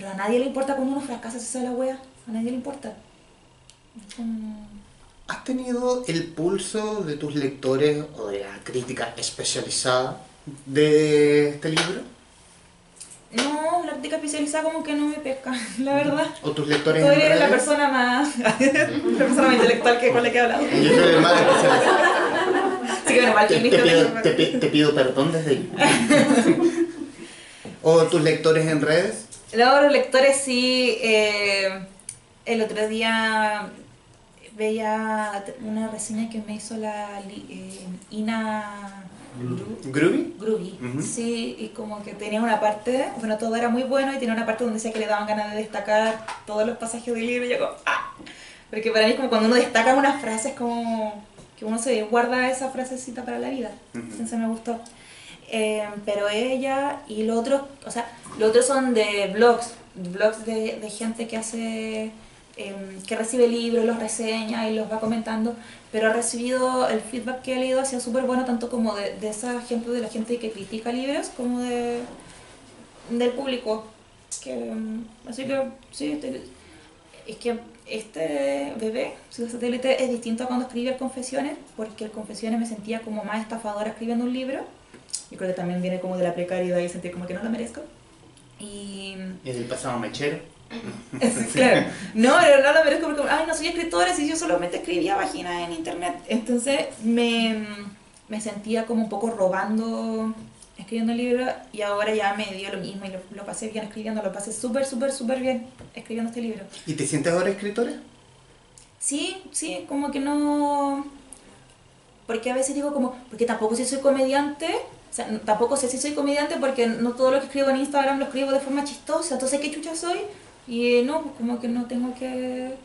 a nadie le importa cuando uno fracasa, esa es la wea, a nadie le importa. ¿Has tenido el pulso de tus lectores o de la crítica especializada de este libro? No, la crítica especializada como que no me pesca, la verdad. ¿O tus lectores Tú en eres redes? la persona más intelectual con la que he hablado. Yo soy el más especializado. Así que bueno, mal que te pido perdón desde ahí. ¿O tus lectores en redes? Luego los lectores sí, el otro día veía una reseña que me hizo la Ina Groovy, sí, y como que tenía una parte, bueno, todo era muy bueno y tenía una parte donde decía que le daban ganas de destacar todos los pasajes del libro y yo como, ¡ah! Porque para mí es como cuando uno destaca una frase, es como que uno se guarda esa frasecita para la vida, entonces me gustó. Pero ella y los otros son de blogs de gente que hace, que recibe libros, los reseña y los va comentando, pero ha recibido el feedback que he leído, ha sido súper bueno, tanto como de esa gente, de la gente que critica libros, como del público. Así que sí, es que este bebé, Ciudad Satélite, es distinto a cuando escribí el Confesiones, porque el Confesiones me sentía como más estafadora escribiendo un libro. Yo creo que también viene como de la precariedad y sentir como que no lo merezco. Y del pasado mechero. claro, no lo merezco porque, ay, no soy escritora, si yo solamente escribía páginas en internet. Entonces me sentía como un poco robando escribiendo el libro y ahora ya me dio lo mismo y lo pasé bien escribiendo, lo pasé súper bien escribiendo este libro. ¿Y te sientes ahora escritora? Sí, como que no... Porque a veces digo como, porque tampoco si soy comediante, O sea, tampoco sé si soy comediante porque no todo lo que escribo en Instagram lo escribo de forma chistosa, entonces ¿qué chucha soy? Y no, pues como que no tengo que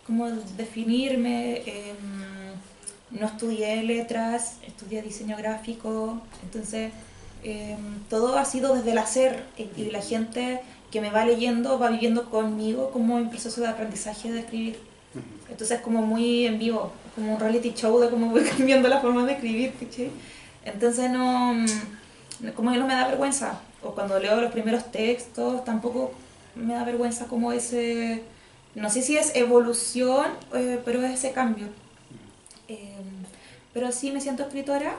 como definirme. No estudié letras, estudié diseño gráfico, entonces todo ha sido desde el hacer y la gente que me va leyendo va viviendo conmigo como un proceso de aprendizaje de escribir. Entonces es como muy en vivo, como un reality show de cómo voy cambiando la forma de escribir, ¿cachai? Entonces como que no me da vergüenza, o cuando leo los primeros textos tampoco me da vergüenza como ese, no sé si es evolución, pero es ese cambio. Pero sí me siento escritora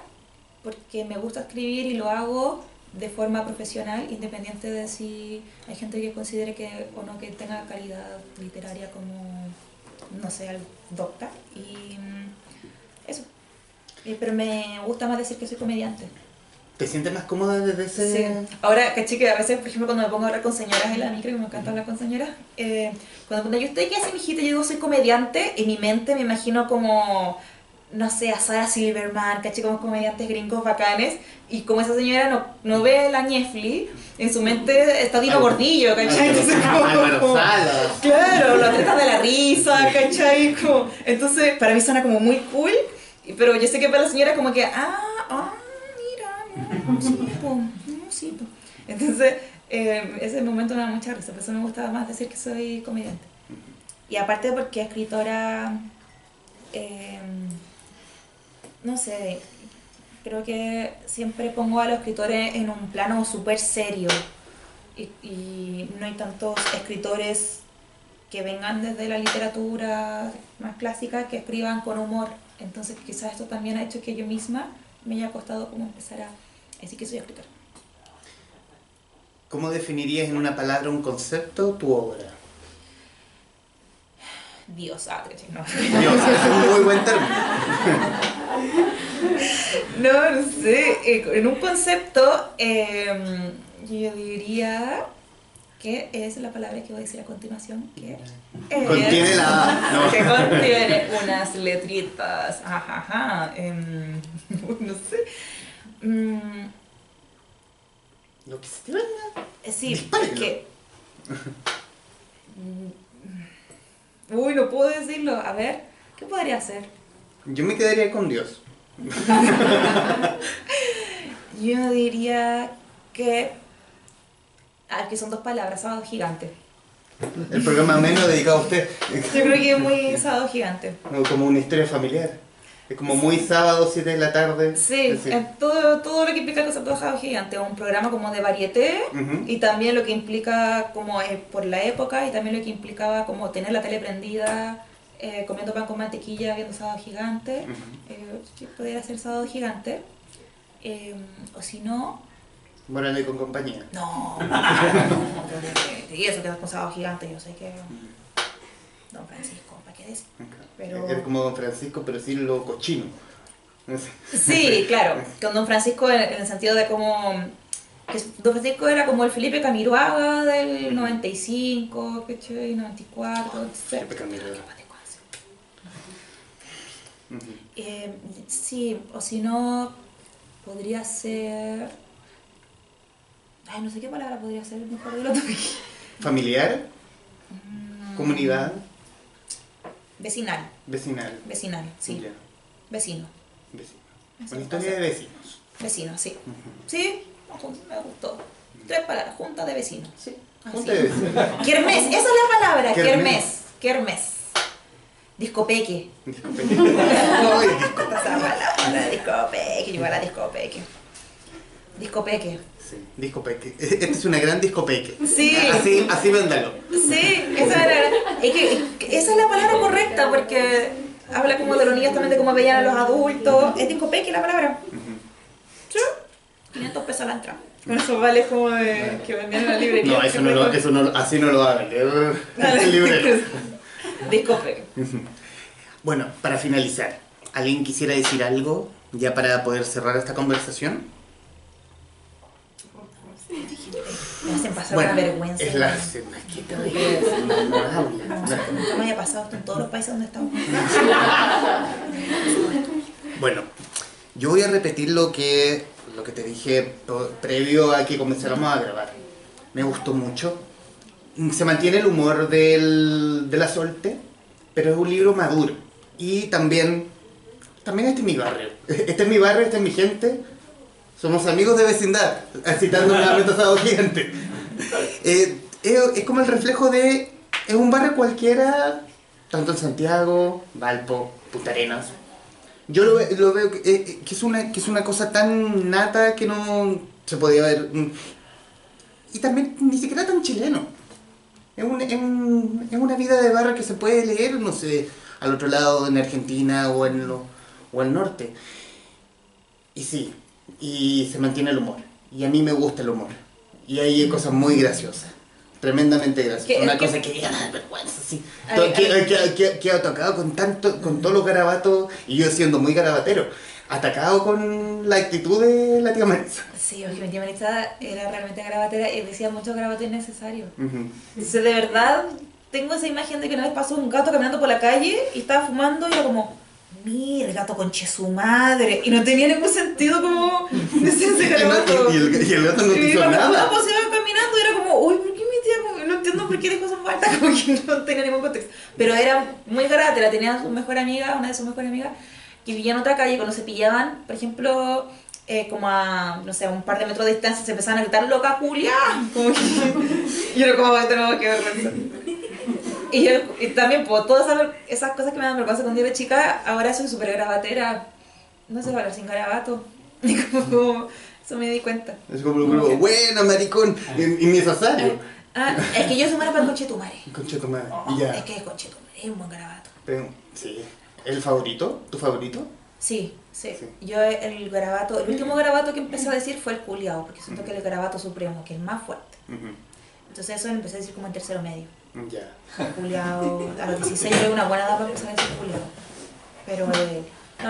porque me gusta escribir y lo hago de forma profesional, independiente de si hay gente que considere que o no que tenga calidad literaria como, no sé, docta. Y eso. Pero me gusta más decir que soy comediante. ¿Te sientes más cómoda desde ese...? Sí. Ahora, caché que a veces, por ejemplo, cuando me pongo a hablar con señoras en la micro, que me encanta hablar con señoras, cuando yo estoy aquí así, mijita, yo digo soy comediante, en mi mente me imagino como, no sé, a Sarah Silverman, caché, como comediantes gringos bacanes, y como esa señora no ve la Ñefli, en su mente está Dino Gordillo, ¿cachai? Entonces, Álvaro Salas. Claro, los atletas de la risa, ¿cachai? Como, entonces, para mí suena como muy cool, pero yo sé que para la señora como que, sí, po. Entonces, ese momento me da mucha risa, por eso me gusta más decir que soy comediante. Y aparte porque escritora, no sé, creo que siempre pongo a los escritores en un plano súper serio y no hay tantos escritores que vengan desde la literatura más clásica que escriban con humor. Entonces quizás esto también ha hecho que yo misma me haya costado como empezar a decir que soy escritora. ¿Cómo definirías en una palabra un concepto tu obra? Dios, no. Dios, es un muy buen término. No sé, en un concepto yo diría que es la palabra que voy a decir a continuación, que contiene la A, no. Que contiene unas letritas, no sé. Lo que se te venga. Sí, Dispárelo. que... Uy, no puedo decirlo. A ver, ¿qué podría ser? Yo me quedaría con Dios. Yo diría que... que son dos palabras, sábado gigante. El programa menos dedicado a usted. Yo creo que es muy sábado gigante. Como una historia familiar. Es como muy sábado, 7 de la tarde. Sí, todo lo que implica el concepto de sábado gigante. Un programa como de varieté y también lo que implica como por la época y también lo que implicaba como tener la tele prendida, comiendo pan con mantequilla, viendo sábado gigante. Podría ser sábado gigante. O si no... Morando y con compañía. No, y eso queda con sábado gigante, yo sé que... Don Francisco, ¿para qué decir? Pero... Es como Don Francisco, pero sin lo cochino. Sí, claro, con Don Francisco en el sentido de como... que Don Francisco era como el Felipe Camiroaga del 95, ¿cachai? 94, Felipe Camiroaga. Sí, o si no, podría ser... Ay, no sé qué palabra podría ser mejor del otro. ¿Familiar? ¿Comunidad? Vecinal. Vecinal. Vecinal, sí. Ya. Vecino. Vecino. Eso, Una historia de vecinos. Vecino, sí. Sí, me gustó. 3 palabras, junta de vecinos. Sí. Así. Junta de vecinos. Kermés, esa es la palabra, Kermés. kermés. Discopeque. Discopeque. Ay, discopeque. Esa palabra, discopeque, igual a discopeque. Discopeque. Sí, discopeque. Esta es una gran discopeque. Sí. Así véndalo. Sí, esa es la palabra correcta porque habla como de los niños también de cómo veían a los adultos. Es discopeque la palabra. ¿Sí? 500 pesos a la entrada. Con eso vale como de que vendían en la librería. No, así no lo hagan. El librero. Discopeque. Bueno, para finalizar, ¿alguien quisiera decir algo ya para poder cerrar esta conversación? Me hacen pasar Bueno, una vergüenza. es la cena que te no habla. No me haya pasado esto en todos los países donde estamos. Bueno, yo voy a repetir lo que lo que te dije previo a que comenzáramos a grabar. Me gustó mucho. Se mantiene el humor de la Solte, pero es un libro maduro. Y también este es mi barrio. Este es mi barrio, esta es mi gente. Somos amigos de vecindad, citando nuevamente a Sábado Gigante. Es como el reflejo de... Es un barrio cualquiera, tanto en Santiago, Valpo, Punta Arenas. Yo lo veo que es una cosa tan nata que no se podía ver. Y también ni siquiera tan chileno. Es una vida de barrio que se puede leer, no sé, al otro lado, en Argentina o al norte. Y sí, y se mantiene el humor. Y a mí me gusta el humor. Y hay cosas muy graciosas. Tremendamente graciosas. Una cosa que ya da vergüenza, sí. Que ha tocado con todos los garabatos, y yo siendo muy garabatero, atacado con la actitud de la tía Marisa. Sí, porque mi tía Marisa era realmente garabatera y decía muchos garabatos innecesarios. Uh-huh. Entonces, de verdad, tengo esa imagen de que una vez pasó un gato caminando por la calle y estaba fumando y era como, mira, el gato conche su madre. Y no tenía ningún sentido como decir ese garabato. Y el gato no hizo nada. Y cuando se iba caminando era como, uy, ¿por qué mi tía? Como, no entiendo por qué dijo esa falta, como que no tenía ningún contexto. Pero era muy garabatera, tenía su mejor amiga, una de sus mejores amigas, que vivía en otra calle. Cuando se pillaban, por ejemplo, como a, no sé, un par de metros de distancia, se empezaban a gritar loca Julia. Como que, y yo era como, tenemos que vergüenza. Y también, pues, todas esas cosas que me dan vergüenza cuando yo era chica, ahora soy súper garabatera. No sé hablar sin garabato. Y como, eso me di cuenta. Es como lo grupo, buena maricón, innecesario. Es que yo soy mala para el conchetumare. Conchetumare, y ya. Es que el conchetumare es un buen garabato. Pero, sí. ¿El favorito? ¿Tu favorito? Sí. Yo el último garabato que empecé a decir fue el culiao, porque siento que es el garabato supremo, que es el más fuerte. Entonces eso lo empecé a decir como en tercero medio. Ya. Culiao, a los 16 era una buena edad para empezar a decir culiao. Pero no,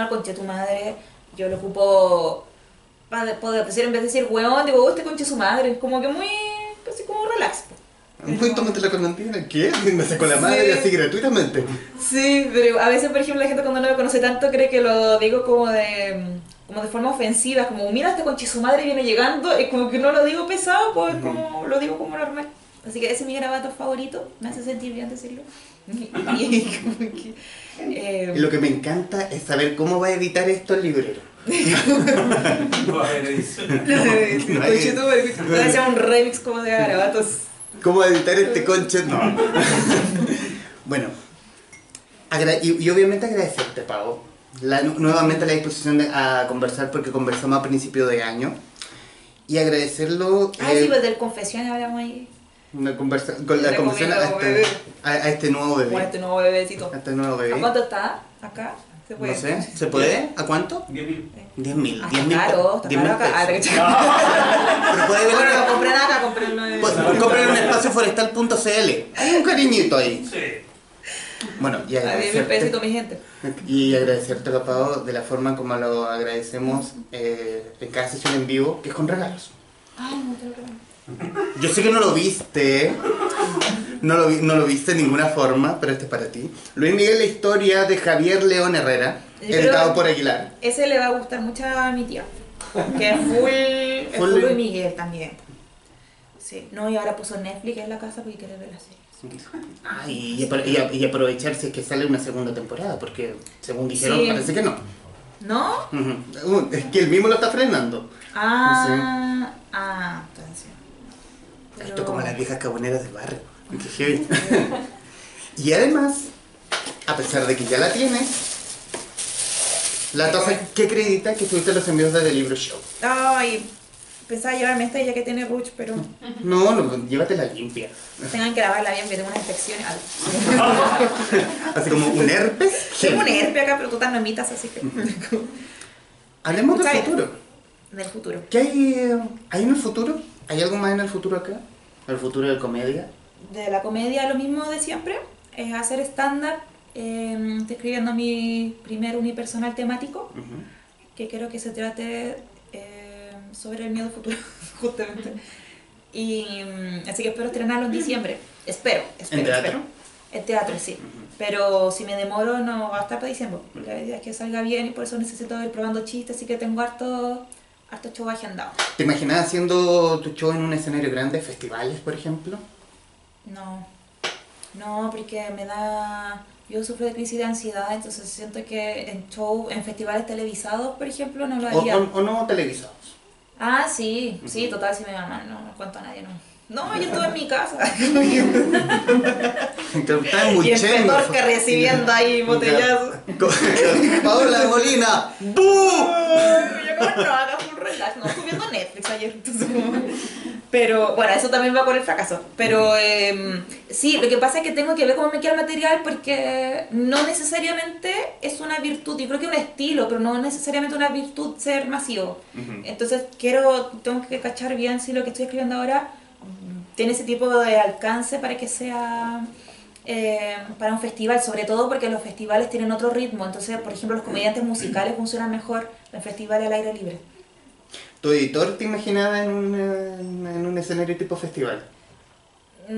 el conche tu madre, yo lo ocupo para poder decir, en vez de decir weón, digo, este conche su madre, como que muy, así como relax. Tómate la condentina, ¿qué? Me sacó la madre así gratuitamente. Sí, pero a veces, por ejemplo, la gente cuando no me conoce tanto cree que lo digo como de forma ofensiva, como mira, este conche su madre viene llegando, es como que no lo digo pesado, pues como lo digo como normal. Así que ese es mi garabato favorito, me hace sentir bien decirlo. Y lo que me encanta es saber cómo va a editar esto el librero. No va a haber edición. Voy a hacer un remix como de garabatos. ¿Cómo editar este conche? No. Bueno, y obviamente agradecerte, Pau. Nuevamente la disposición a conversar, porque conversamos a principio de año. Y agradecerlo. Sí, pues del confesión hablamos ahí. Con la conversión a este nuevo bebé. Con este nuevo bebecito. A este nuevo bebé. ¿A cuánto está? ¿Acá? ¿Se puede? No sé, ¿se puede? ¿A cuánto? 10.000. 10.000. Está caro, está caro acá. Pero puede ver. Bueno, lo compré acá, compré el Compren en espacioforestal.cl. Hay un cariñito ahí. Sí. Bueno, y A 10.000 pesitos, mi gente. Y agradecerte, Pau, de la forma como lo agradecemos en cada sesión en vivo, que es con regalos. Ay, no te lo creo. Yo sé que no lo viste, no lo viste de ninguna forma, pero este es para ti. Luis Miguel, la historia de Javier León Herrera, editado por Aguilar. Ese le va a gustar mucho a mi tía, que es full Luis Miguel también. Sí, no, y ahora puso Netflix en la casa porque quiere ver la serie. Ay, y aprovechar si es que sale una segunda temporada, porque según dijeron, Sí. parece que no. ¿No? Es que él mismo lo está frenando. Entonces. Esto es como las viejas caboneras del barrio. Qué heavy. Y además, a pesar de que ya la tienes, la taza que acredita que tuviste los envíos de The Libro Show. Ay, pensaba llevarme esta ya que tiene Ruch, pero No, llévatela limpia. tengan que lavarla bien, que tengo unas infecciones. Así como un herpes. Tengo un herpes acá, pero tú tan mamitas, así que. Hablemos del Está bien. futuro. Del futuro. ¿Qué hay en el futuro? ¿Hay algo más en el futuro acá? ¿El futuro de comedia? De la comedia, lo mismo de siempre, es hacer stand-up. Estoy escribiendo mi primer unipersonal temático, que quiero que se trate sobre el miedo futuro, justamente. Y así que espero estrenarlo en diciembre. Espero. ¿En teatro? En teatro, sí. Pero si me demoro no va a estar para diciembre. La idea es que salga bien y por eso necesito ir probando chistes, así que tengo harto harto show agendado. ¿Te imaginas haciendo tu show en un escenario grande, festivales, por ejemplo? No, porque me da... Yo sufro de crisis de ansiedad, entonces siento que en festivales televisados, por ejemplo, no lo haría. O no televisados. Ah, sí, total, sí me va mal, no cuento a nadie, no. No, yo estuve en mi casa. Estás muy Y en chendo. Petorca recibiendo ahí botellazos. Paola Molina. ¡Bú! Yo como no, haga full relax, no, estuve viendo Netflix ayer, entonces como... Pero, bueno, eso también va con el fracaso. Pero sí, lo que pasa es que tengo que ver cómo me queda el material porque no necesariamente es una virtud. Yo creo que es un estilo, pero no necesariamente una virtud ser masivo. Entonces tengo que cachar bien si lo que estoy escribiendo ahora tiene ese tipo de alcance para que sea para un festival, sobre todo porque los festivales tienen otro ritmo. Entonces, por ejemplo, los comediantes musicales funcionan mejor en festivales al aire libre. ¿Tu editor te imaginaba en un escenario tipo festival?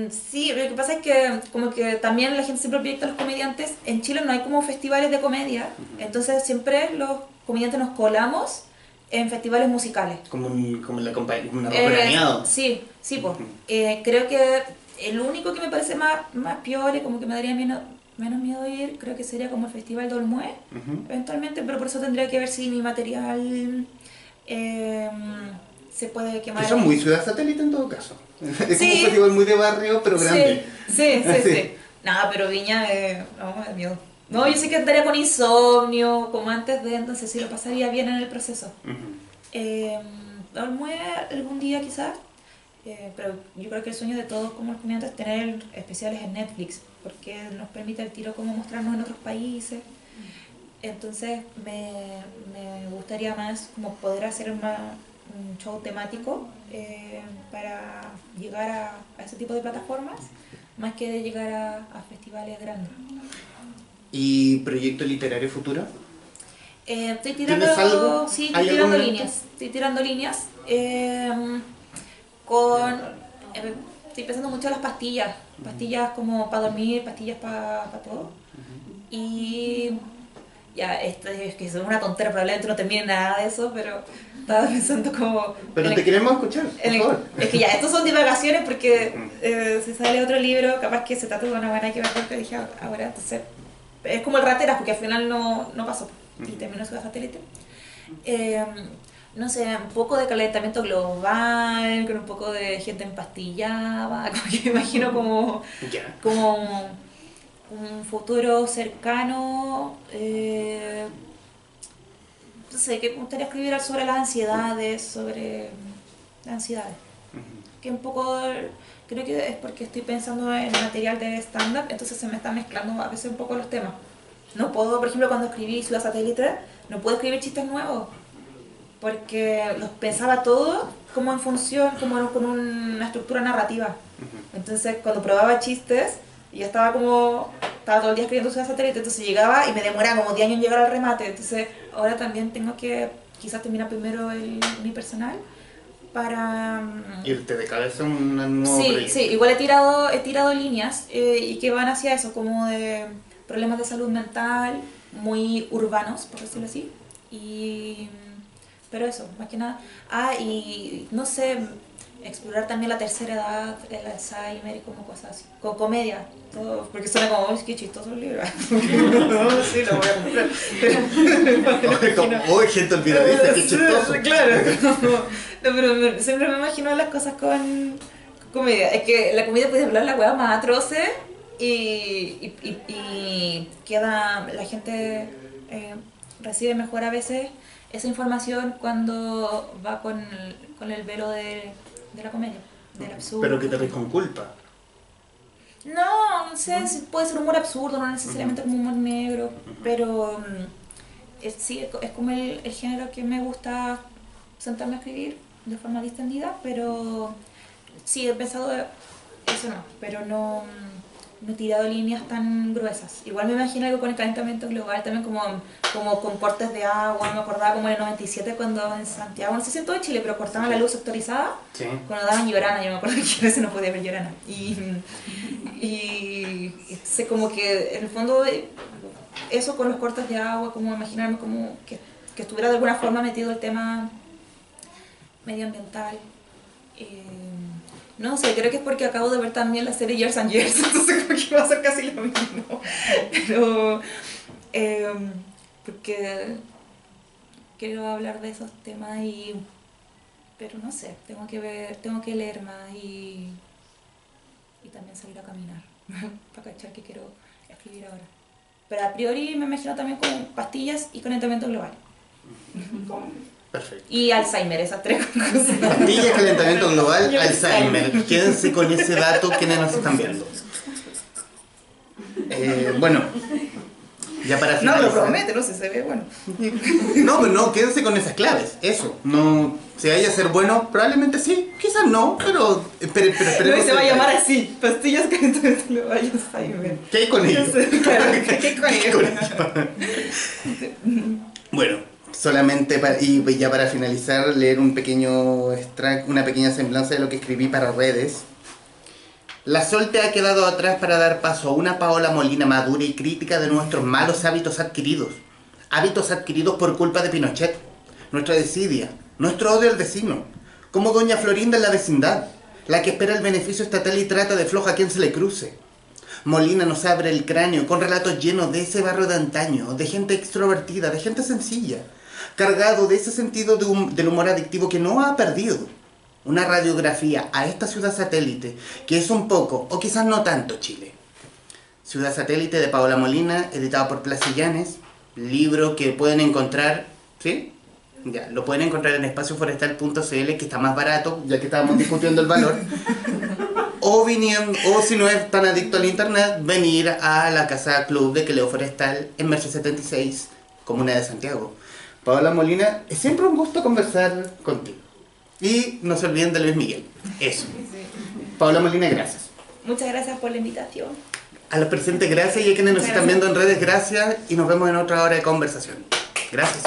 Sí, lo que pasa es que como que también la gente siempre proyecta a los comediantes. En Chile no hay como festivales de comedia, entonces siempre los comediantes nos colamos en festivales musicales. Como una acompañado. Sí, pues. Creo que el único que me parece más piola y como que me daría menos miedo ir, creo que sería como el Festival de Olmué, eventualmente, pero por eso tendría que ver si mi material se puede quemar. Eso es muy ciudad satélite en todo caso. Es Sí. como un festival muy de barrio, pero grande. Sí. Nada, pero Viña, no, me da miedo. No, yo sé que andaría con insomnio, como antes de, entonces sí lo pasaría bien en el proceso. Olmué algún día quizás, pero yo creo que el sueño de todos como comediantes es tener especiales en Netflix, porque nos permite el tiro como mostrarnos en otros países. Entonces me gustaría más como poder hacer un show temático para llegar a ese tipo de plataformas, más que de llegar a festivales grandes. ¿Y proyecto literario futuro? Estoy ¿Tienes algo? Sí, ¿Hay estoy algún tirando momento? líneas. Estoy pensando mucho en las pastillas. Pastillas como para dormir, pastillas para todo. Y ya, esto es que es una tontera, probablemente no termine nada de eso, pero estaba pensando como... Pero te queremos escuchar, por favor. Es que ya, estos son divagaciones porque si sale otro libro, capaz que se trata de una buena que ver lo que dije ahora, entonces es como el Rateras, porque al final no pasó y terminó Ciudad Satélite. No sé, un poco de calentamiento global, con un poco de gente empastillada, como que me imagino como un futuro cercano. No sé, que me gustaría escribir sobre las ansiedades, que un poco, creo que es porque estoy pensando en material de stand-up, entonces se me están mezclando a veces un poco los temas. No puedo, por ejemplo, cuando escribí Ciudad Satélite, no puedo escribir chistes nuevos, porque los pensaba todos como en función, como con una estructura narrativa. Entonces, cuando probaba chistes, y estaba todo el día escribiendo Ciudad Satélite, entonces llegaba y me demoraba como 10 años en llegar al remate. Entonces, ahora también tengo que quizás terminar primero el unipersonal para... Irte de cabeza a un nuevo proyecto. Sí, igual he tirado líneas y que van hacia eso, como de problemas de salud mental, muy urbanos, por decirlo así. Pero eso, más que nada. Y no sé, explorar también la tercera edad, el Alzheimer y como cosas así. Con comedia, todo, porque suena como, ¡uy, qué chistoso el libro! No, sí, lo voy a comprar. ¡Uy, gente olvidadiza, qué chistoso! Claro, no, pero siempre me imagino las cosas con comedia. Es que la comedia puede hablar la hueá más atroces y queda, la gente recibe mejor a veces esa información cuando va con el velo de la comedia, del absurdo. Pero que te ríes con culpa. No sé, si puede ser humor absurdo, no necesariamente como humor negro, pero sí, es como el género que me gusta sentarme a escribir de forma distendida, pero sí, he pensado eso pero no he tirado líneas tan gruesas. Igual me imagino algo con el calentamiento global, también como con cortes de agua. Me acordaba como en el 97 cuando en Santiago, no sé si en todo Chile, pero cortaban la luz sectorizada. Sí. Cuando daban Llorana, yo me acuerdo que a veces no podía ver Llorana. Y sé como que en el fondo eso con los cortes de agua, como imaginarme como que estuviera de alguna forma metido el tema medioambiental. No sé, creo que es porque acabo de ver también la serie Years and Years, entonces como que va a ser casi lo mismo. Pero, porque quiero hablar de esos temas pero no sé, tengo que leer más y también salir a caminar para cachar que quiero escribir ahora. Pero a priori me imagino también con pastillas y calentamiento global. Perfecto. Y Alzheimer, esas tres cosas. Pastillas, calentamiento global, Y Alzheimer. Quédense con ese dato quienes nos están viendo. Bueno, ya para No, finalizar. lo promete, no sé, se ve bueno. No, pero no, quédense con esas claves, eso. No, si vaya a ser bueno, probablemente sí, quizás no, pero No, y se va a llamar así, pastillas calentamiento global y Alzheimer. ¿Qué hay con ello? Claro, ¿qué con ello? Bueno, solamente y ya para finalizar, leer un pequeño extract, una pequeña semblanza de lo que escribí para redes. La Solte ha quedado atrás para dar paso a una Paola Molina madura y crítica de nuestros malos hábitos adquiridos por culpa de Pinochet, nuestra desidia, nuestro odio al vecino, como doña Florinda en la vecindad, la que espera el beneficio estatal y trata de floja a quien se le cruce. Molina nos abre el cráneo con relatos llenos de ese barrio de antaño, de gente extrovertida, de gente sencilla, cargado de ese sentido del humor adictivo que no ha perdido. Una radiografía a esta ciudad satélite, que es un poco, o quizás no tanto, Chile. Ciudad Satélite de Paola Molina, editado por Placillanes, libro que pueden encontrar, ¿sí? Ya, lo pueden encontrar en espacioforestal.cl, que está más barato, ya que estábamos discutiendo el valor. O si no es tan adicto al internet, venir a la Casa Club de Queleo Forestal en Merced 76, comuna de Santiago. Paola Molina, es siempre un gusto conversar contigo. Y no se olviden de Luis Miguel. Eso. Paola Molina, gracias. Muchas gracias por la invitación. A los presentes, gracias. Y a quienes nos están viendo en redes, gracias. Y nos vemos en otra hora de conversación. Gracias.